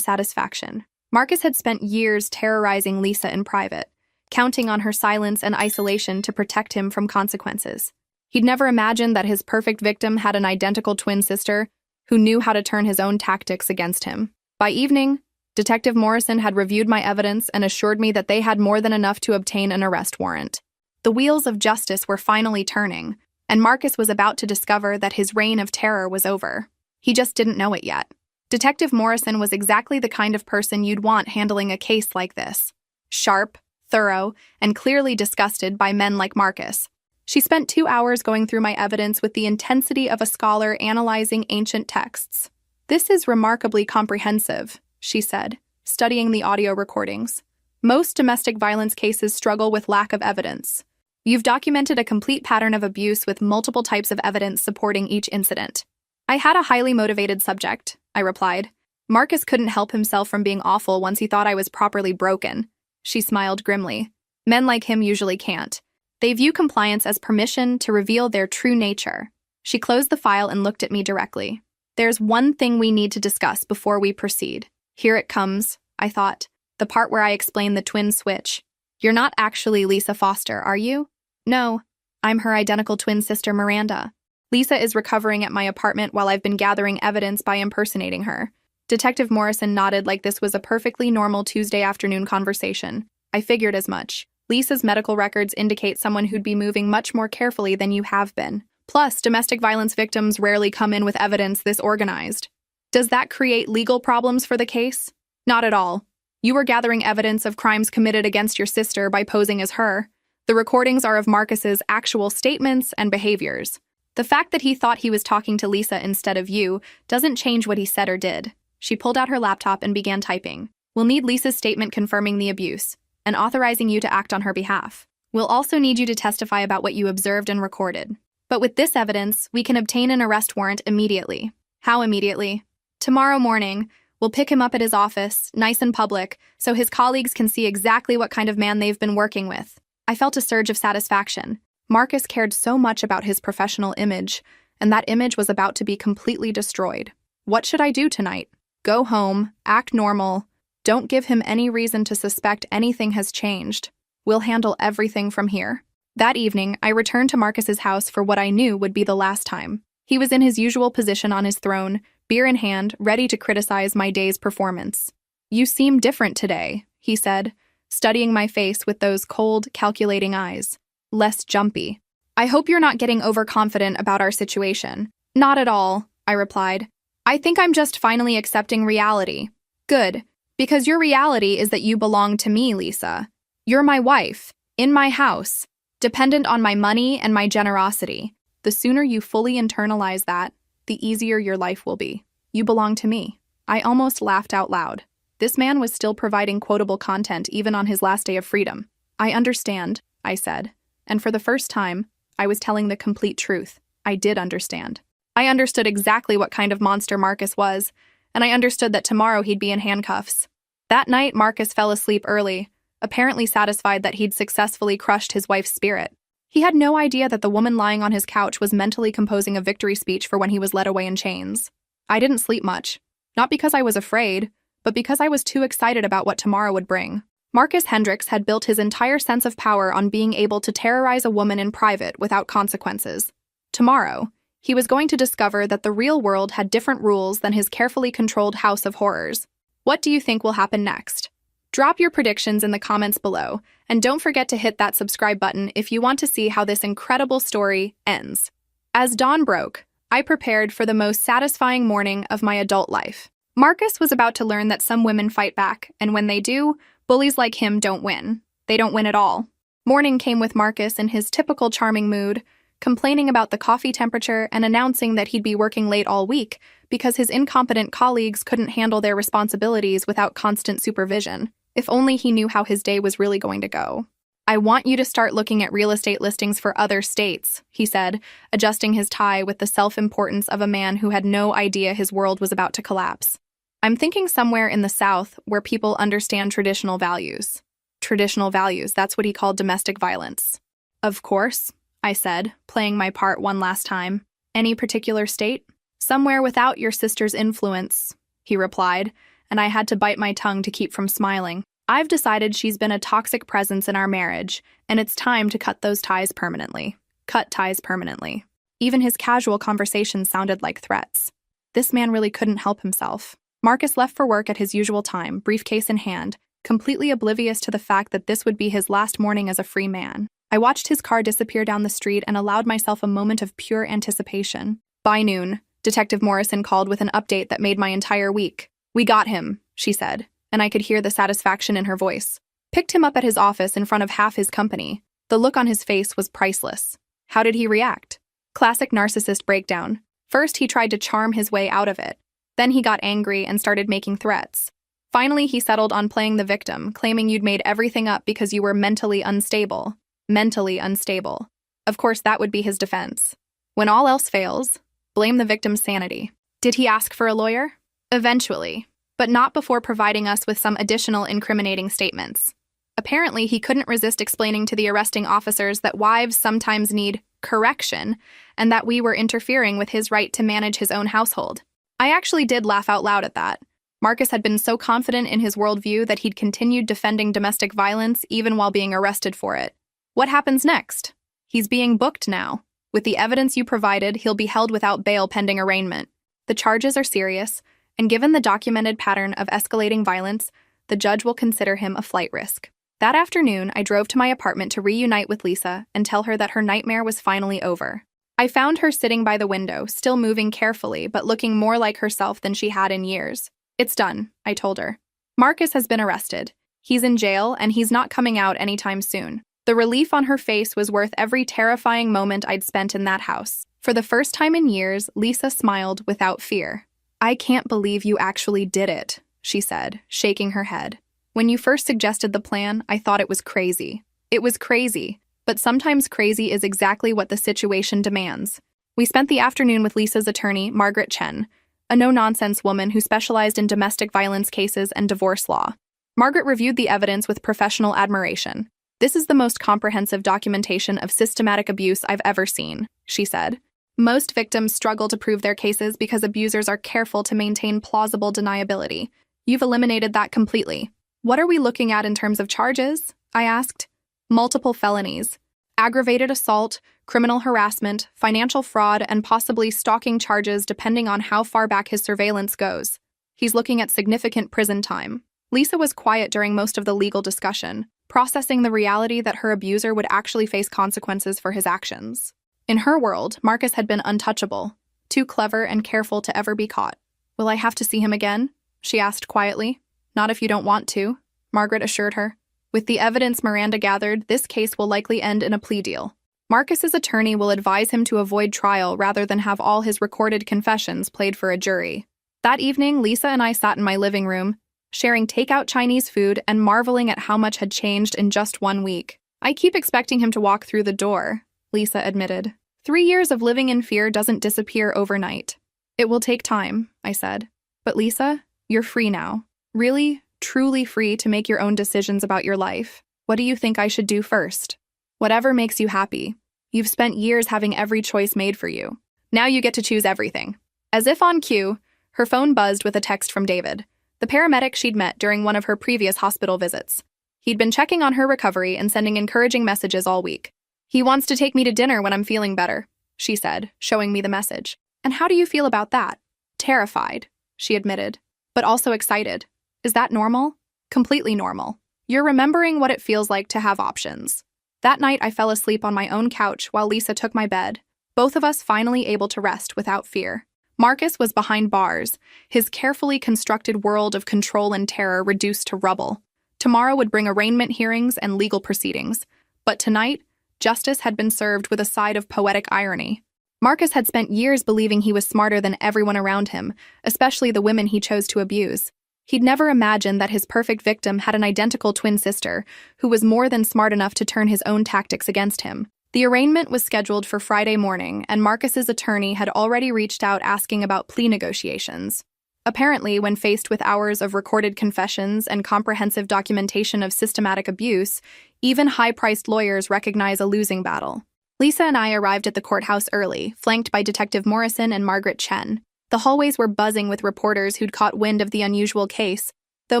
satisfaction. Marcus had spent years terrorizing Lisa in private, counting on her silence and isolation to protect him from consequences. He'd never imagined that his perfect victim had an identical twin sister who knew how to turn his own tactics against him. By evening, Detective Morrison had reviewed my evidence and assured me that they had more than enough to obtain an arrest warrant. The wheels of justice were finally turning, and Marcus was about to discover that his reign of terror was over. He just didn't know it yet. Detective Morrison was exactly the kind of person you'd want handling a case like this. Sharp, thorough, and clearly disgusted by men like Marcus. She spent 2 hours going through my evidence with the intensity of a scholar analyzing ancient texts. "This is remarkably comprehensive," she said, studying the audio recordings. "Most domestic violence cases struggle with lack of evidence. You've documented a complete pattern of abuse with multiple types of evidence supporting each incident." "I had a highly motivated subject," I replied. "Marcus couldn't help himself from being awful once he thought I was properly broken." She smiled grimly. "Men like him usually can't. They view compliance as permission to reveal their true nature." She closed the file and looked at me directly. "There's one thing we need to discuss before we proceed." Here it comes, I thought, the part where I explain the twin switch. "You're not actually Lisa Foster, are you?" "No, I'm her identical twin sister Miranda. Lisa is recovering at my apartment while I've been gathering evidence by impersonating her." Detective Morrison nodded like this was a perfectly normal Tuesday afternoon conversation. "I figured as much. Lisa's medical records indicate someone who'd be moving much more carefully than you have been. Plus, domestic violence victims rarely come in with evidence this organized. Does that create legal problems for the case? Not at all. You were gathering evidence of crimes committed against your sister by posing as her. The recordings are of Marcus's actual statements and behaviors. The fact that he thought he was talking to Lisa instead of you doesn't change what he said or did." She pulled out her laptop and began typing. "We'll need Lisa's statement confirming the abuse and authorizing you to act on her behalf. We'll also need you to testify about what you observed and recorded. But with this evidence, we can obtain an arrest warrant immediately." "How immediately?" "Tomorrow morning. We'll pick him up at his office, nice and public, so his colleagues can see exactly what kind of man they've been working with." I felt a surge of satisfaction. Marcus cared so much about his professional image, and that image was about to be completely destroyed. What should I do tonight? Go home, act normal. Don't give him any reason to suspect anything has changed. We'll handle everything from here. That evening, I returned to Marcus's house for what I knew would be the last time. He was in his usual position on his throne, beer in hand, ready to criticize my day's performance. "You seem different today," he said, studying my face with those cold, calculating eyes. "Less jumpy. I hope you're not getting overconfident about our situation." "Not at all," I replied. "I think I'm just finally accepting reality." "Good, because your reality is that you belong to me, Lisa. You're my wife, in my house, dependent on my money and my generosity. The sooner you fully internalize that, the easier your life will be. You belong to me." I almost laughed out loud. This man was still providing quotable content even on his last day of freedom. "I understand," I said. And for the first time, I was telling the complete truth. I did understand. I understood exactly what kind of monster Marcus was, and I understood that tomorrow he'd be in handcuffs. That night, Marcus fell asleep early, apparently satisfied that he'd successfully crushed his wife's spirit. He had no idea that the woman lying on his couch was mentally composing a victory speech for when he was led away in chains. I didn't sleep much, not because I was afraid, but because I was too excited about what tomorrow would bring. Marcus Hendricks had built his entire sense of power on being able to terrorize a woman in private without consequences. Tomorrow, he was going to discover that the real world had different rules than his carefully controlled house of horrors. What do you think will happen next? Drop your predictions in the comments below, and don't forget to hit that subscribe button if you want to see how this incredible story ends. As dawn broke, I prepared for the most satisfying morning of my adult life. Marcus was about to learn that some women fight back, and when they do, bullies like him don't win. They don't win at all. Morning came with Marcus in his typical charming mood, complaining about the coffee temperature and announcing that he'd be working late all week because his incompetent colleagues couldn't handle their responsibilities without constant supervision. If only he knew how his day was really going to go. "I want you to start looking at real estate listings for other states," he said, adjusting his tie with the self-importance of a man who had no idea his world was about to collapse. "I'm thinking somewhere in the South where people understand traditional values." Traditional values, that's what he called domestic violence. Of course, I said, playing my part one last time. Any particular state? Somewhere without your sister's influence, he replied, and I had to bite my tongue to keep from smiling. I've decided she's been a toxic presence in our marriage, and it's time to cut those ties permanently. Cut ties permanently. Even his casual conversation sounded like threats. This man really couldn't help himself. Marcus left for work at his usual time, briefcase in hand, completely oblivious to the fact that this would be his last morning as a free man. I watched his car disappear down the street and allowed myself a moment of pure anticipation. By noon, Detective Morrison called with an update that made my entire week. "We got him," she said, and I could hear the satisfaction in her voice. Picked him up at his office in front of half his company. The look on his face was priceless. How did he react? Classic narcissist breakdown. First, he tried to charm his way out of it. Then he got angry and started making threats. Finally, he settled on playing the victim, claiming you'd made everything up because you were mentally unstable. Mentally unstable. Of course, that would be his defense. When all else fails, blame the victim's sanity. Did he ask for a lawyer? Eventually, but not before providing us with some additional incriminating statements. Apparently, he couldn't resist explaining to the arresting officers that wives sometimes need correction and that we were interfering with his right to manage his own household. I actually did laugh out loud at that. Marcus had been so confident in his worldview that he'd continued defending domestic violence even while being arrested for it. What happens next? He's being booked now. With the evidence you provided, he'll be held without bail pending arraignment. The charges are serious, and given the documented pattern of escalating violence, the judge will consider him a flight risk. That afternoon, I drove to my apartment to reunite with Lisa and tell her that her nightmare was finally over. I found her sitting by the window, still moving carefully, but looking more like herself than she had in years. "It's done," I told her. "Marcus has been arrested. He's in jail, and he's not coming out anytime soon." The relief on her face was worth every terrifying moment I'd spent in that house. For the first time in years, Lisa smiled without fear. "I can't believe you actually did it," she said, shaking her head. "When you first suggested the plan, I thought it was crazy. It was crazy, but sometimes crazy is exactly what the situation demands." We spent the afternoon with Lisa's attorney, Margaret Chen, a no-nonsense woman who specialized in domestic violence cases and divorce law. Margaret reviewed the evidence with professional admiration. "This is the most comprehensive documentation of systematic abuse I've ever seen," she said. "Most victims struggle to prove their cases because abusers are careful to maintain plausible deniability. You've eliminated that completely." "What are we looking at in terms of charges?" I asked. "Multiple felonies, aggravated assault, criminal harassment, financial fraud, and possibly stalking charges depending on how far back his surveillance goes. He's looking at significant prison time." Lisa was quiet during most of the legal discussion, processing the reality that her abuser would actually face consequences for his actions. In her world, Marcus had been untouchable, too clever and careful to ever be caught. "Will I have to see him again?" she asked quietly. "Not if you don't want to," Margaret assured her. "With the evidence Miranda gathered, this case will likely end in a plea deal. Marcus's attorney will advise him to avoid trial rather than have all his recorded confessions played for a jury." That evening, Lisa and I sat in my living room, sharing takeout Chinese food and marveling at how much had changed in just 1 week. "I keep expecting him to walk through the door," Lisa admitted. 3 years of living in fear doesn't disappear overnight." "It will take time," I said. "But Lisa, you're free now. Really, truly free to make your own decisions about your life. What do you think I should do first?" "Whatever makes you happy. You've spent years having every choice made for you. Now you get to choose everything." As if on cue, her phone buzzed with a text from David, the paramedic she'd met during one of her previous hospital visits. He'd been checking on her recovery and sending encouraging messages all week. "He wants to take me to dinner when I'm feeling better," she said, showing me the message. "And how do you feel about that?" "Terrified," she admitted, "but also excited." "Is that normal?" "Completely normal. You're remembering what it feels like to have options." That night, I fell asleep on my own couch while Lisa took my bed, both of us finally able to rest without fear. Marcus was behind bars, his carefully constructed world of control and terror reduced to rubble. Tomorrow would bring arraignment hearings and legal proceedings, but tonight, justice had been served with a side of poetic irony. Marcus had spent years believing he was smarter than everyone around him, especially the women he chose to abuse. He'd never imagined that his perfect victim had an identical twin sister who was more than smart enough to turn his own tactics against him. The arraignment was scheduled for Friday morning, and Marcus's attorney had already reached out asking about plea negotiations. Apparently, when faced with hours of recorded confessions and comprehensive documentation of systematic abuse, even high-priced lawyers recognize a losing battle. Lisa and I arrived at the courthouse early, flanked by Detective Morrison and Margaret Chen. The hallways were buzzing with reporters who'd caught wind of the unusual case, though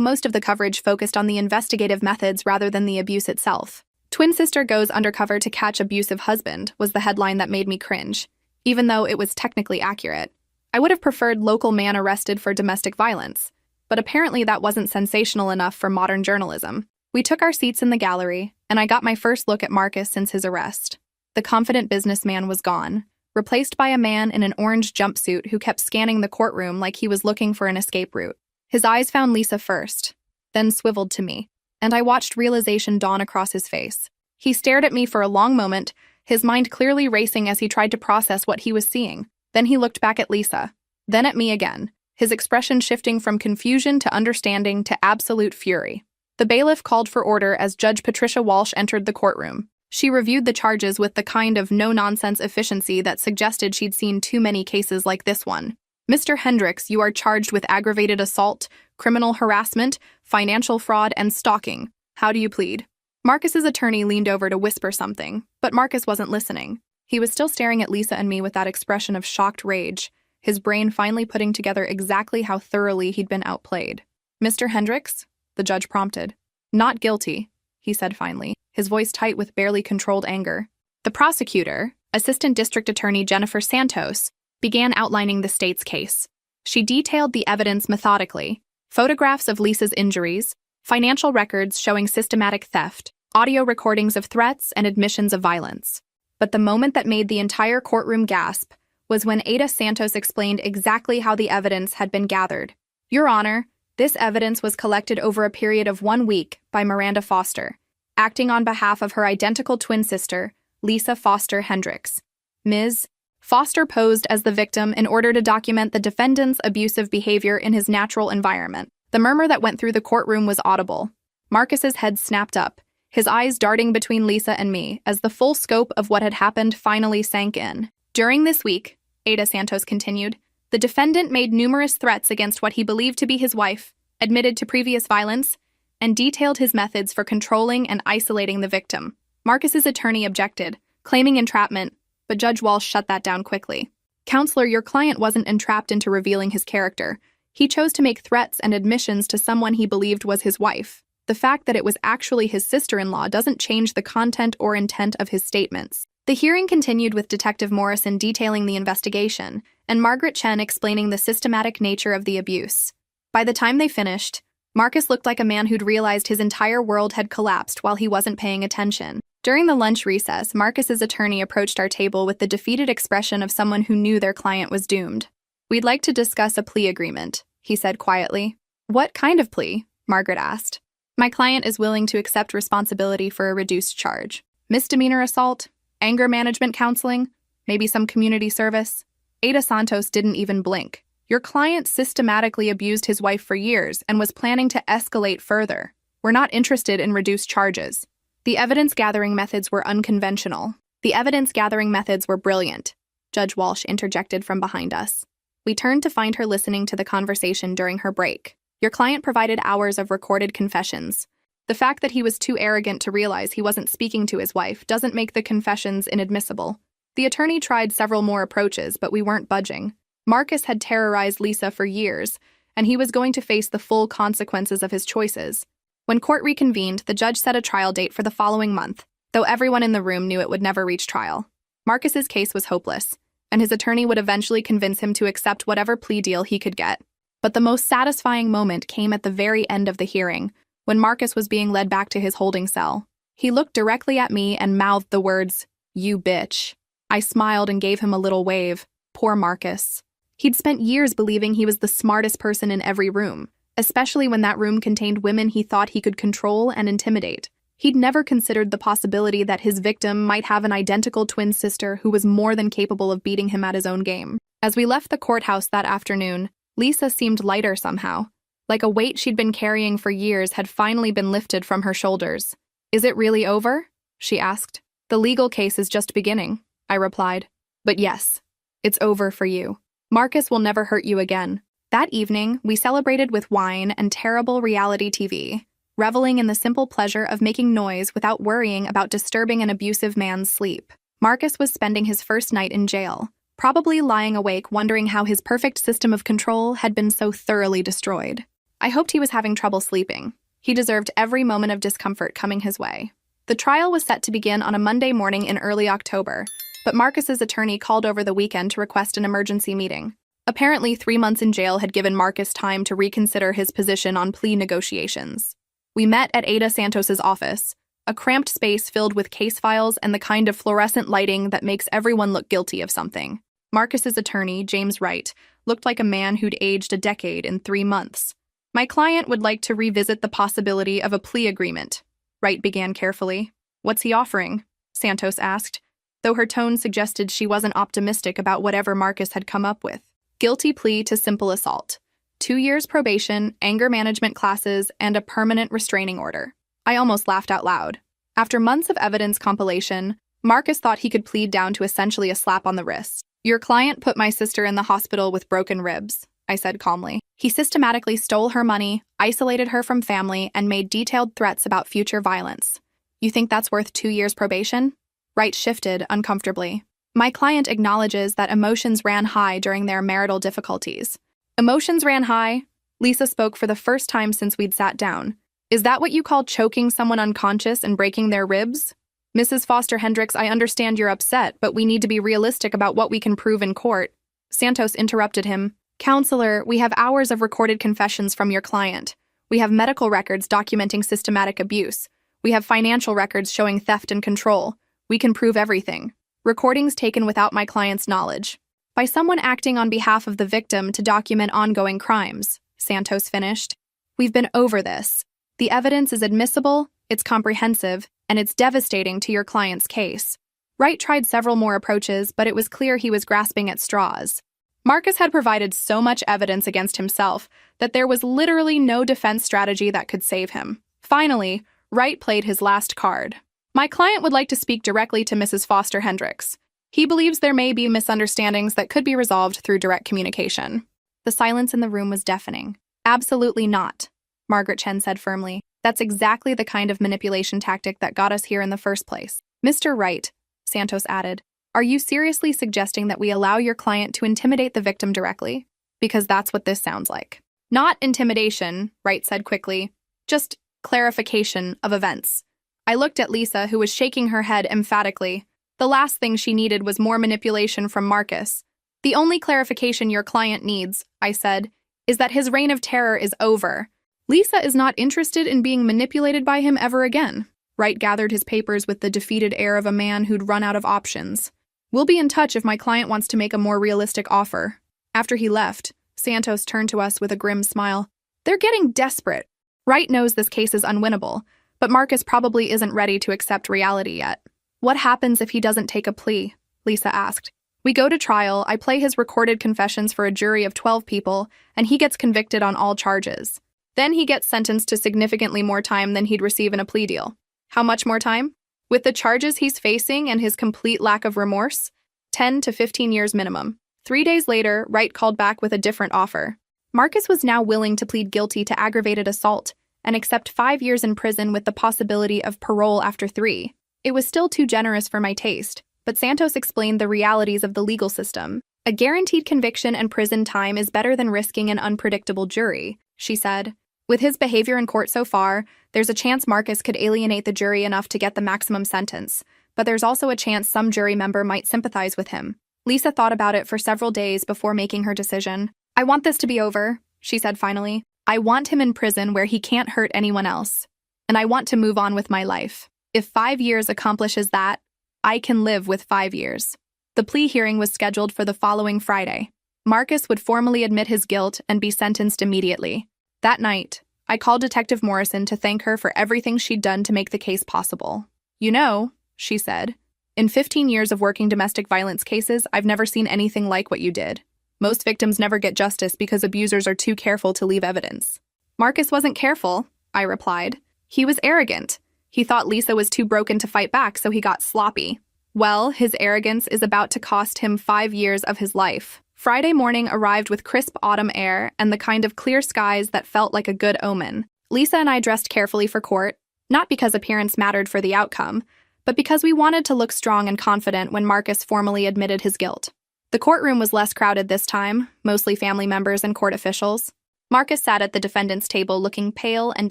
most of the coverage focused on the investigative methods rather than the abuse itself. "Twin sister goes undercover to catch abusive husband" was the headline that made me cringe, even though it was technically accurate. I would have preferred "local man arrested for domestic violence," but apparently that wasn't sensational enough for modern journalism. We took our seats in the gallery, and I got my first look at Marcus since his arrest. The confident businessman was gone, replaced by a man in an orange jumpsuit who kept scanning the courtroom like he was looking for an escape route. His eyes found Lisa first, then swiveled to me, and I watched realization dawn across his face. He stared at me for a long moment, his mind clearly racing as he tried to process what he was seeing. Then he looked back at Lisa, then at me again, his expression shifting from confusion to understanding to absolute fury. The bailiff called for order as Judge Patricia Walsh entered the courtroom. She reviewed the charges with the kind of no-nonsense efficiency that suggested she'd seen too many cases like this one. "Mr. Hendricks, you are charged with aggravated assault, criminal harassment, financial fraud, and stalking. How do you plead?" Marcus's attorney leaned over to whisper something, but Marcus wasn't listening. He was still staring at Lisa and me with that expression of shocked rage, his brain finally putting together exactly how thoroughly he'd been outplayed. "Mr. Hendricks?" the judge prompted. "Not guilty," he said finally, his voice tight with barely controlled anger. The prosecutor, Assistant District Attorney Jennifer Santos, began outlining the state's case. She detailed the evidence methodically: photographs of Lisa's injuries, financial records showing systematic theft, audio recordings of threats and admissions of violence. But the moment that made the entire courtroom gasp was when Ada Santos explained exactly how the evidence had been gathered. "Your Honor, this evidence was collected over a period of 1 week by Miranda Foster, acting on behalf of her identical twin sister, Lisa Foster Hendricks. Ms. Foster posed as the victim in order to document the defendant's abusive behavior in his natural environment." The murmur that went through the courtroom was audible. Marcus's head snapped up, his eyes darting between Lisa and me as the full scope of what had happened finally sank in. "During this week," Ada Santos continued, "the defendant made numerous threats against what he believed to be his wife, admitted to previous violence, and detailed his methods for controlling and isolating the victim." Marcus's attorney objected, claiming entrapment, but Judge Walsh shut that down quickly. "Counselor, your client wasn't entrapped into revealing his character. He chose to make threats and admissions to someone he believed was his wife. The fact that it was actually his sister-in-law doesn't change the content or intent of his statements." The hearing continued with Detective Morrison detailing the investigation and Margaret Chen explaining the systematic nature of the abuse. By the time they finished, Marcus looked like a man who'd realized his entire world had collapsed while he wasn't paying attention. During the lunch recess, Marcus's attorney approached our table with the defeated expression of someone who knew their client was doomed. "We'd like to discuss a plea agreement," he said quietly. "What kind of plea?" Margaret asked. "My client is willing to accept responsibility for a reduced charge. Misdemeanor assault, anger management counseling, maybe some community service." Ada Santos didn't even blink. "Your client systematically abused his wife for years and was planning to escalate further. We're not interested in reduced charges." The evidence-gathering methods were unconventional. The evidence-gathering methods were brilliant, Judge Walsh interjected from behind us. We turned to find her listening to the conversation during her break. "Your client provided hours of recorded confessions. The fact that he was too arrogant to realize he wasn't speaking to his wife doesn't make the confessions inadmissible." The attorney tried several more approaches, but we weren't budging. Marcus had terrorized Lisa for years, and he was going to face the full consequences of his choices. When court reconvened, the judge set a trial date for the following month, though everyone in the room knew it would never reach trial. Marcus's case was hopeless, and his attorney would eventually convince him to accept whatever plea deal he could get. But the most satisfying moment came at the very end of the hearing, when Marcus was being led back to his holding cell. He looked directly at me and mouthed the words, "You bitch." I smiled and gave him a little wave. Poor Marcus. He'd spent years believing he was the smartest person in every room, especially when that room contained women he thought he could control and intimidate. He'd never considered the possibility that his victim might have an identical twin sister who was more than capable of beating him at his own game. As we left the courthouse that afternoon, Lisa seemed lighter somehow, like a weight she'd been carrying for years had finally been lifted from her shoulders. "Is it really over?" she asked. "The legal case is just beginning," I replied. "But yes, it's over for you. Marcus will never hurt you again. That evening, we celebrated with wine and terrible reality TV, reveling in the simple pleasure of making noise without worrying about disturbing an abusive man's sleep. Marcus was spending his first night in jail, probably lying awake wondering how his perfect system of control had been so thoroughly destroyed. I hoped he was having trouble sleeping. He deserved every moment of discomfort coming his way. The trial was set to begin on a Monday morning in early October, but Marcus's attorney called over the weekend to request an emergency meeting. Apparently, 3 months in jail had given Marcus time to reconsider his position on plea negotiations. We met at Ada Santos's office, a cramped space filled with case files and the kind of fluorescent lighting that makes everyone look guilty of something. Marcus's attorney, James Wright, looked like a man who'd aged a decade in 3 months. My client would like to revisit the possibility of a plea agreement, Wright began carefully. What's he offering? Santos asked, though her tone suggested she wasn't optimistic about whatever Marcus had come up with. Guilty plea to simple assault. 2 years probation, anger management classes, and a permanent restraining order. I almost laughed out loud. After months of evidence compilation, Marcus thought he could plead down to essentially a slap on the wrist. Your client put my sister in the hospital with broken ribs, I said calmly. He systematically stole her money, isolated her from family, and made detailed threats about future violence. You think that's worth 2 years probation? Wright shifted uncomfortably. My client acknowledges that emotions ran high during their marital difficulties. Emotions ran high? Lisa spoke for the first time since we'd sat down. Is that what you call choking someone unconscious and breaking their ribs? Mrs. Foster Hendricks, I understand you're upset, but we need to be realistic about what we can prove in court. Santos interrupted him. Counselor, we have hours of recorded confessions from your client. We have medical records documenting systematic abuse. We have financial records showing theft and control. We can prove everything. Recordings taken without my client's knowledge. By someone acting on behalf of the victim to document ongoing crimes, Santos finished. We've been over this. The evidence is admissible, it's comprehensive, and it's devastating to your client's case. Wright tried several more approaches, but it was clear he was grasping at straws. Marcus had provided so much evidence against himself that there was literally no defense strategy that could save him. Finally, Wright played his last card. My client would like to speak directly to Mrs. Foster Hendricks. He believes there may be misunderstandings that could be resolved through direct communication. The silence in the room was deafening. Absolutely not, Margaret Chen said firmly. That's exactly the kind of manipulation tactic that got us here in the first place. Mr. Wright, Santos added, are you seriously suggesting that we allow your client to intimidate the victim directly? Because that's what this sounds like. Not intimidation, Wright said quickly. Just clarification of events. I looked at Lisa, who was shaking her head emphatically. The last thing she needed was more manipulation from Marcus. The only clarification your client needs, I said, is that his reign of terror is over. Lisa is not interested in being manipulated by him ever again. Wright gathered his papers with the defeated air of a man who'd run out of options. We'll be in touch if my client wants to make a more realistic offer. After he left, Santos turned to us with a grim smile. They're getting desperate. Wright knows this case is unwinnable, but Marcus probably isn't ready to accept reality yet. What happens if he doesn't take a plea? Lisa asked. We go to trial, I play his recorded confessions for a jury of 12 people, and he gets convicted on all charges. Then he gets sentenced to significantly more time than he'd receive in a plea deal. How much more time? With the charges he's facing and his complete lack of remorse, 10 to 15 years minimum. 3 days later, Wright called back with a different offer. Marcus was now willing to plead guilty to aggravated assault and accept 5 years in prison with the possibility of parole after 3. It was still too generous for my taste, but Santos explained the realities of the legal system. A guaranteed conviction and prison time is better than risking an unpredictable jury, she said. With his behavior in court so far, there's a chance Marcus could alienate the jury enough to get the maximum sentence, but there's also a chance some jury member might sympathize with him. Lisa thought about it for several days before making her decision. I want this to be over, she said finally. I want him in prison where he can't hurt anyone else. And I want to move on with my life. If 5 years accomplishes that, I can live with 5 years. The plea hearing was scheduled for the following Friday. Marcus would formally admit his guilt and be sentenced immediately. That night, I called Detective Morrison to thank her for everything she'd done to make the case possible. You know, she said, in 15 years of working domestic violence cases, I've never seen anything like what you did. Most victims never get justice because abusers are too careful to leave evidence. Marcus wasn't careful, I replied. He was arrogant. He thought Lisa was too broken to fight back, so he got sloppy. Well, his arrogance is about to cost him 5 years of his life. Friday morning arrived with crisp autumn air and the kind of clear skies that felt like a good omen. Lisa and I dressed carefully for court, not because appearance mattered for the outcome, but because we wanted to look strong and confident when Marcus formally admitted his guilt. The courtroom was less crowded this time, mostly family members and court officials. Marcus sat at the defendant's table looking pale and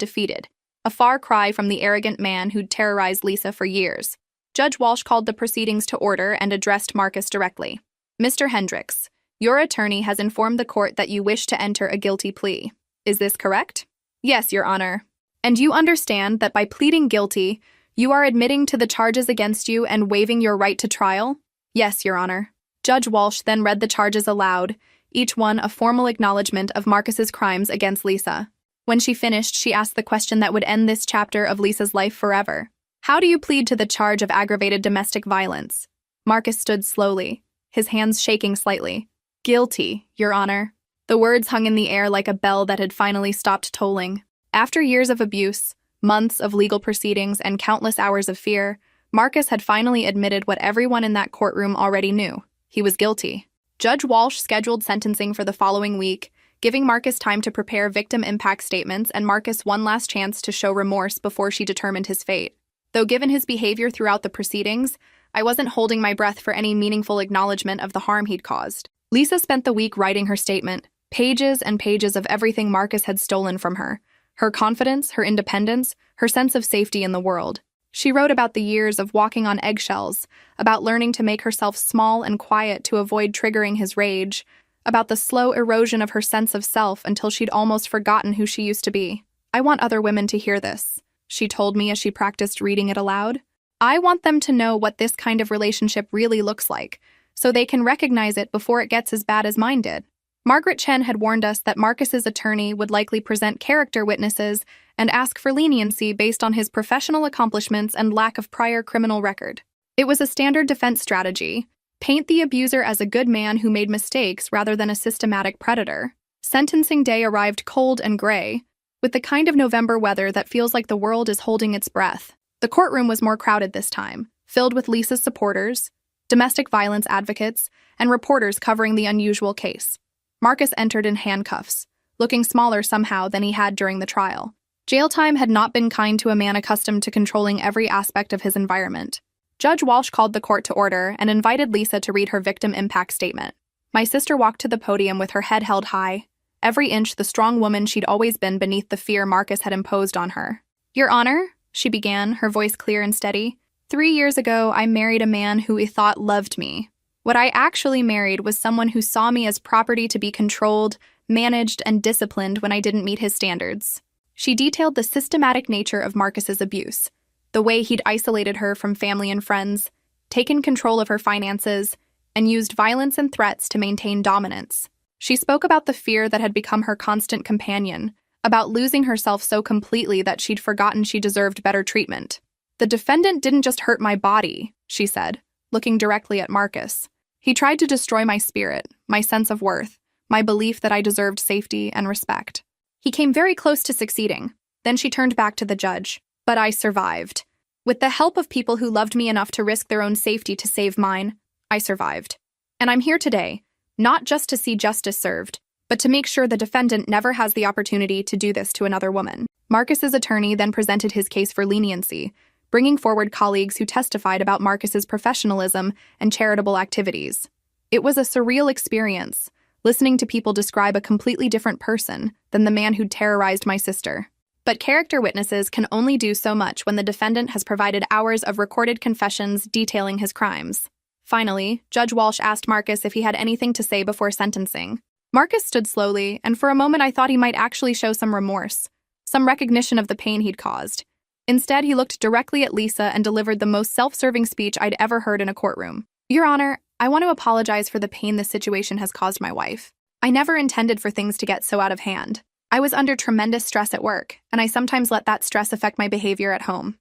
defeated, a far cry from the arrogant man who'd terrorized Lisa for years. Judge Walsh called the proceedings to order and addressed Marcus directly. "Mr. Hendricks, your attorney has informed the court that you wish to enter a guilty plea. Is this correct?" "Yes, Your Honor." "And you understand that by pleading guilty, you are admitting to the charges against you and waiving your right to trial?" "Yes, Your Honor." Judge Walsh then read the charges aloud, each one a formal acknowledgement of Marcus's crimes against Lisa. When she finished, she asked the question that would end this chapter of Lisa's life forever. "How do you plead to the charge of aggravated domestic violence?" Marcus stood slowly, his hands shaking slightly. "Guilty, Your Honor." The words hung in the air like a bell that had finally stopped tolling. After years of abuse, months of legal proceedings, and countless hours of fear, Marcus had finally admitted what everyone in that courtroom already knew. He was guilty. Judge Walsh scheduled sentencing for the following week, giving Marcus time to prepare victim impact statements and Marcus one last chance to show remorse before she determined his fate. Though given his behavior throughout the proceedings, I wasn't holding my breath for any meaningful acknowledgement of the harm he'd caused. Lisa spent the week writing her statement, pages and pages of everything Marcus had stolen from her. Her confidence, her independence, her sense of safety in the world. She wrote about the years of walking on eggshells, about learning to make herself small and quiet to avoid triggering his rage, about the slow erosion of her sense of self until she'd almost forgotten who she used to be. "I want other women to hear this," she told me as she practiced reading it aloud. "I want them to know what this kind of relationship really looks like, so they can recognize it before it gets as bad as mine did." Margaret Chen had warned us that Marcus's attorney would likely present character witnesses and ask for leniency based on his professional accomplishments and lack of prior criminal record. It was a standard defense strategy: paint the abuser as a good man who made mistakes rather than a systematic predator. Sentencing day arrived cold and gray, with the kind of November weather that feels like the world is holding its breath. The courtroom was more crowded this time, filled with Lisa's supporters, domestic violence advocates, and reporters covering the unusual case. Marcus entered in handcuffs, looking smaller somehow than he had during the trial. Jail time had not been kind to a man accustomed to controlling every aspect of his environment. Judge Walsh called the court to order and invited Lisa to read her victim impact statement. My sister walked to the podium with her head held high, every inch the strong woman she'd always been beneath the fear Marcus had imposed on her. "Your Honor," she began, her voice clear and steady, "3 years ago I married a man who I thought loved me. What I actually married was someone who saw me as property to be controlled, managed, and disciplined when I didn't meet his standards." She detailed the systematic nature of Marcus's abuse, the way he'd isolated her from family and friends, taken control of her finances, and used violence and threats to maintain dominance. She spoke about the fear that had become her constant companion, about losing herself so completely that she'd forgotten she deserved better treatment. "The defendant didn't just hurt my body," she said, looking directly at Marcus. "He tried to destroy my spirit, my sense of worth, my belief that I deserved safety and respect. He came very close to succeeding." Then she turned back to the judge. "But I survived. With the help of people who loved me enough to risk their own safety to save mine, I survived. And I'm here today, not just to see justice served, but to make sure the defendant never has the opportunity to do this to another woman." Marcus's attorney then presented his case for leniency, bringing forward colleagues who testified about Marcus's professionalism and charitable activities. It was a surreal experience, listening to people describe a completely different person than the man who'd terrorized my sister. But character witnesses can only do so much when the defendant has provided hours of recorded confessions detailing his crimes. Finally, Judge Walsh asked Marcus if he had anything to say before sentencing. Marcus stood slowly, and for a moment I thought he might actually show some remorse, some recognition of the pain he'd caused. Instead, he looked directly at Lisa and delivered the most self-serving speech I'd ever heard in a courtroom. "Your Honor, I want to apologize for the pain this situation has caused my wife. I never intended for things to get so out of hand. I was under tremendous stress at work, and I sometimes let that stress affect my behavior at home.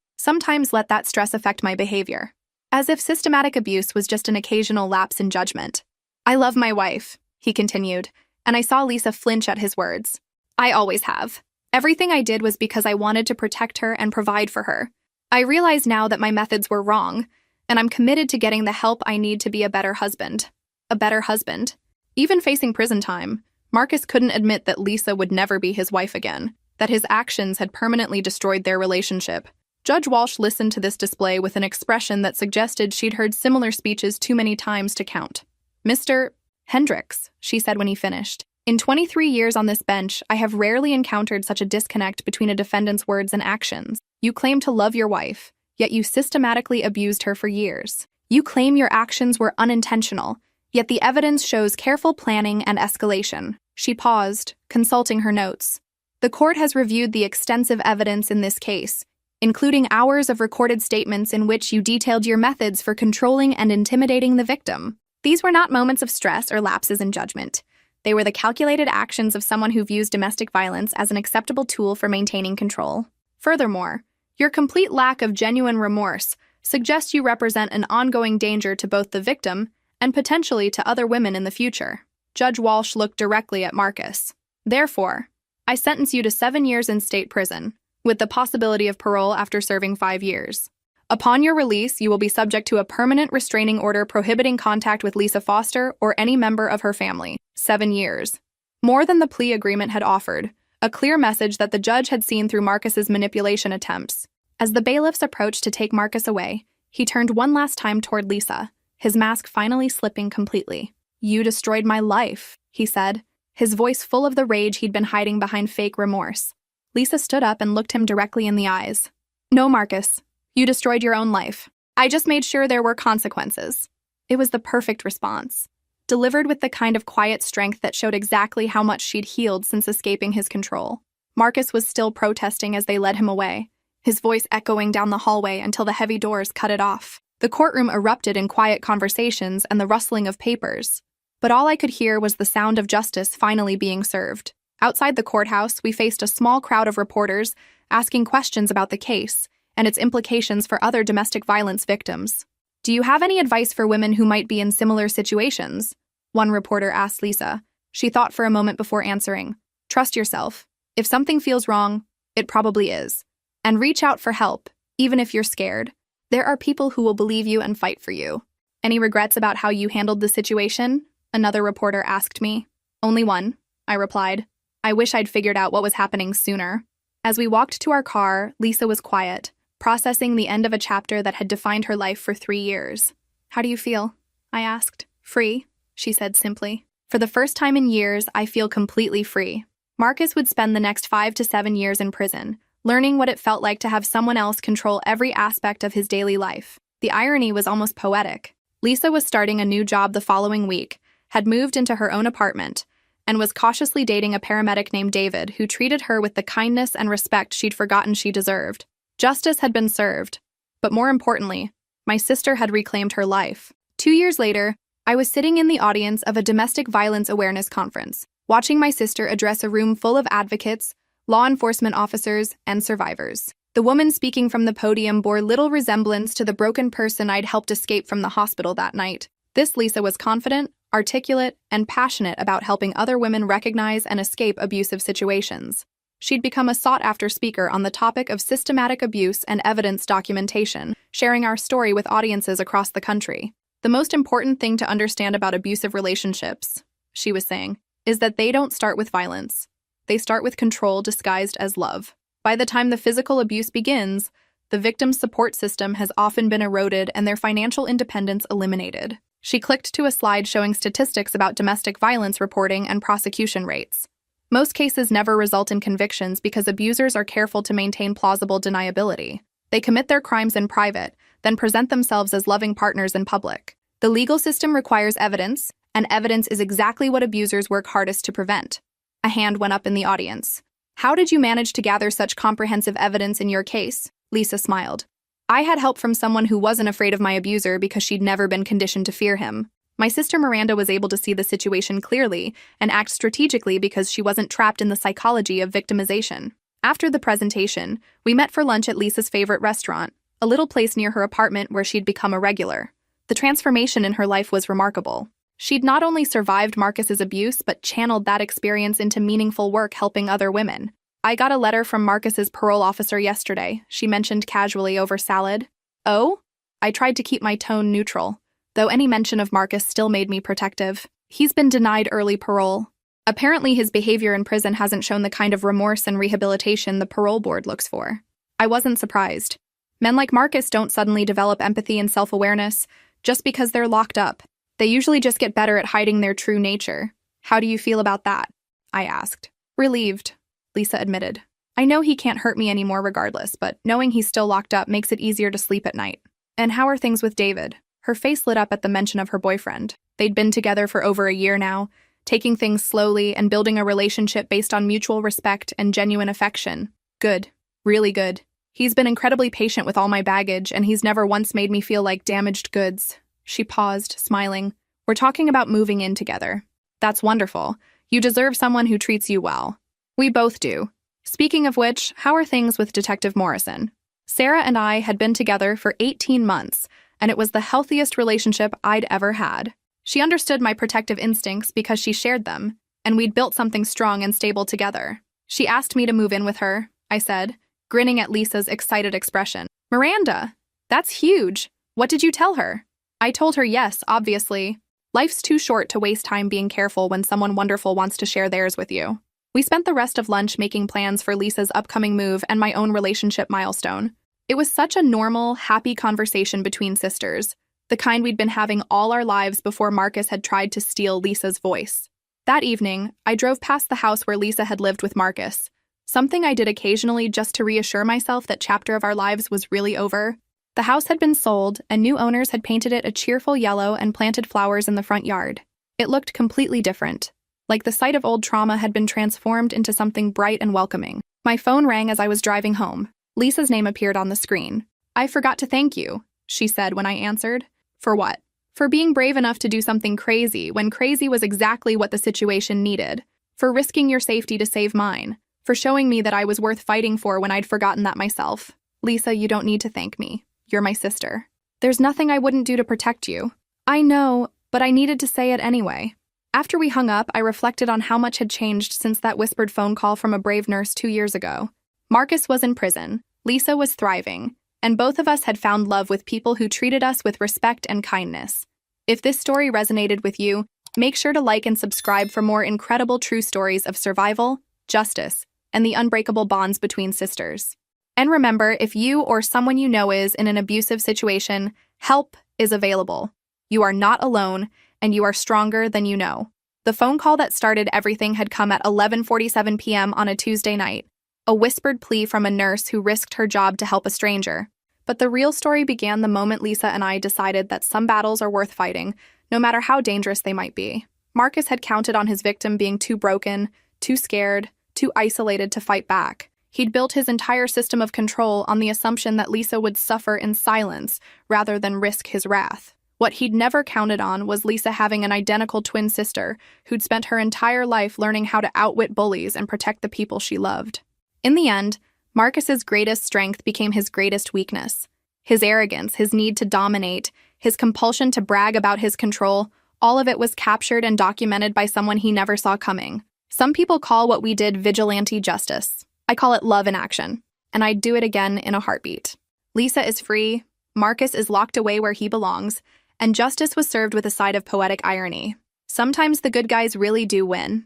As if systematic abuse was just an occasional lapse in judgment. I love my wife," he continued, and I saw Lisa flinch at his words. "I always have. Everything I did was because I wanted to protect her and provide for her. I realize now that my methods were wrong, and I'm committed to getting the help I need to be a better husband. A better husband." Even facing prison time, Marcus couldn't admit that Lisa would never be his wife again, that his actions had permanently destroyed their relationship. Judge Walsh listened to this display with an expression that suggested she'd heard similar speeches too many times to count. "Mr. Hendricks," she said when he finished, "in 23 years on this bench, I have rarely encountered such a disconnect between a defendant's words and actions. You claim to love your wife, yet you systematically abused her for years. You claim your actions were unintentional, yet the evidence shows careful planning and escalation." She paused, consulting her notes. "The court has reviewed the extensive evidence in this case, including hours of recorded statements in which you detailed your methods for controlling and intimidating the victim. These were not moments of stress or lapses in judgment. They were the calculated actions of someone who views domestic violence as an acceptable tool for maintaining control. Furthermore, your complete lack of genuine remorse suggests you represent an ongoing danger to both the victim and potentially to other women in the future." Judge Walsh looked directly at Marcus. "Therefore, I sentence you to 7 years in state prison, with the possibility of parole after serving 5 years. Upon your release, you will be subject to a permanent restraining order prohibiting contact with Lisa Foster or any member of her family. 7 years." More than the plea agreement had offered, a clear message that the judge had seen through Marcus's manipulation attempts. As the bailiffs approached to take Marcus away, he turned one last time toward Lisa, his mask finally slipping completely. "You destroyed my life," he said, his voice full of the rage he'd been hiding behind fake remorse. Lisa stood up and looked him directly in the eyes. "No, Marcus, you destroyed your own life. I just made sure there were consequences." It was the perfect response, delivered with the kind of quiet strength that showed exactly how much she'd healed since escaping his control. Marcus was still protesting as they led him away, his voice echoing down the hallway until the heavy doors cut it off. The courtroom erupted in quiet conversations and the rustling of papers, but all I could hear was the sound of justice finally being served. Outside the courthouse, we faced a small crowd of reporters asking questions about the case and its implications for other domestic violence victims. "Do you have any advice for women who might be in similar situations?" one reporter asked Lisa. She thought for a moment before answering. "Trust yourself. If something feels wrong, it probably is. And reach out for help, even if you're scared. There are people who will believe you and fight for you." "Any regrets about how you handled the situation?" another reporter asked me. "Only one," I replied. "I wish I'd figured out what was happening sooner." As we walked to our car, Lisa was quiet, processing the end of a chapter that had defined her life for 3 years. "How do you feel?" I asked. "Free," she said simply. "For the first time in years, I feel completely free." Marcus would spend the next 5 to 7 years in prison, learning what it felt like to have someone else control every aspect of his daily life. The irony was almost poetic. Lisa was starting a new job the following week, had moved into her own apartment, and was cautiously dating a paramedic named David who treated her with the kindness and respect she'd forgotten she deserved. Justice had been served, but more importantly, my sister had reclaimed her life. 2 years later, I was sitting in the audience of a domestic violence awareness conference, watching my sister address a room full of advocates, law enforcement officers, and survivors. The woman speaking from the podium bore little resemblance to the broken person I'd helped escape from the hospital that night. This Lisa was confident, articulate, and passionate about helping other women recognize and escape abusive situations. She'd become a sought-after speaker on the topic of systematic abuse and evidence documentation, sharing our story with audiences across the country. "The most important thing to understand about abusive relationships," she was saying, "is that they don't start with violence. They start with control disguised as love. By the time the physical abuse begins, the victim's support system has often been eroded and their financial independence eliminated." She clicked to a slide showing statistics about domestic violence reporting and prosecution rates. Most cases never result in convictions because abusers are careful to maintain plausible deniability. They commit their crimes in private, then present themselves as loving partners in public. The legal system requires evidence, and evidence is exactly what abusers work hardest to prevent. A hand went up in the audience. "How did you manage to gather such comprehensive evidence in your case?" Lisa smiled. "I had help from someone who wasn't afraid of my abuser because she'd never been conditioned to fear him. My sister Miranda was able to see the situation clearly and act strategically because she wasn't trapped in the psychology of victimization." After the presentation, we met for lunch at Lisa's favorite restaurant, a little place near her apartment where she'd become a regular. The transformation in her life was remarkable. She'd not only survived Marcus's abuse, but channeled that experience into meaningful work helping other women. "I got a letter from Marcus's parole officer yesterday," she mentioned casually over salad. "Oh?" I tried to keep my tone neutral, though any mention of Marcus still made me protective. He's been denied early parole. Apparently, his behavior in prison hasn't shown the kind of remorse and rehabilitation the parole board looks for. I wasn't surprised. Men like Marcus don't suddenly develop empathy and self-awareness just because they're locked up. They usually just get better at hiding their true nature. How do you feel about that? I asked. Relieved, Lisa admitted. I know he can't hurt me anymore regardless, but knowing he's still locked up makes it easier to sleep at night. And how are things with David? Her face lit up at the mention of her boyfriend. They'd been together for over a year now, taking things slowly and building a relationship based on mutual respect and genuine affection. Good. Really good. He's been incredibly patient with all my baggage, and he's never once made me feel like damaged goods. She paused, smiling. We're talking about moving in together. That's wonderful. You deserve someone who treats you well. We both do. Speaking of which, how are things with Detective Morrison? Sarah and I had been together for 18 months, and it was the healthiest relationship I'd ever had. She understood my protective instincts because she shared them, and we'd built something strong and stable together. She asked me to move in with her, I said, grinning at Lisa's excited expression. Miranda, that's huge. What did you tell her? I told her yes, obviously. Life's too short to waste time being careful when someone wonderful wants to share theirs with you. We spent the rest of lunch making plans for Lisa's upcoming move and my own relationship milestone. It was such a normal, happy conversation between sisters, the kind we'd been having all our lives before Marcus had tried to steal Lisa's voice. That evening, I drove past the house where Lisa had lived with Marcus, something I did occasionally just to reassure myself that chapter of our lives was really over. The house had been sold, and new owners had painted it a cheerful yellow and planted flowers in the front yard. It looked completely different, like the site of old trauma had been transformed into something bright and welcoming. My phone rang as I was driving home. Lisa's name appeared on the screen. I forgot to thank you, she said when I answered. For what? For being brave enough to do something crazy when crazy was exactly what the situation needed. For risking your safety to save mine. For showing me that I was worth fighting for when I'd forgotten that myself. Lisa, you don't need to thank me. You're my sister. There's nothing I wouldn't do to protect you. I know, but I needed to say it anyway. After we hung up, I reflected on how much had changed since that whispered phone call from a brave nurse 2 years ago. Marcus was in prison, Lisa was thriving, and both of us had found love with people who treated us with respect and kindness. If this story resonated with you, make sure to like and subscribe for more incredible true stories of survival, justice, and the unbreakable bonds between sisters. And remember, if you or someone you know is in an abusive situation, help is available. You are not alone, and you are stronger than you know. The phone call that started everything had come at 11:47 p.m. on a Tuesday night, a whispered plea from a nurse who risked her job to help a stranger. But the real story began the moment Lisa and I decided that some battles are worth fighting, no matter how dangerous they might be. Marcus had counted on his victim being too broken, too scared, too isolated to fight back. He'd built his entire system of control on the assumption that Lisa would suffer in silence rather than risk his wrath. What he'd never counted on was Lisa having an identical twin sister who'd spent her entire life learning how to outwit bullies and protect the people she loved. In the end, Marcus's greatest strength became his greatest weakness. His arrogance, his need to dominate, his compulsion to brag about his control, all of it was captured and documented by someone he never saw coming. Some people call what we did vigilante justice. I call it love in action, and I'd do it again in a heartbeat. Lisa is free, Marcus is locked away where he belongs, and justice was served with a side of poetic irony. Sometimes the good guys really do win.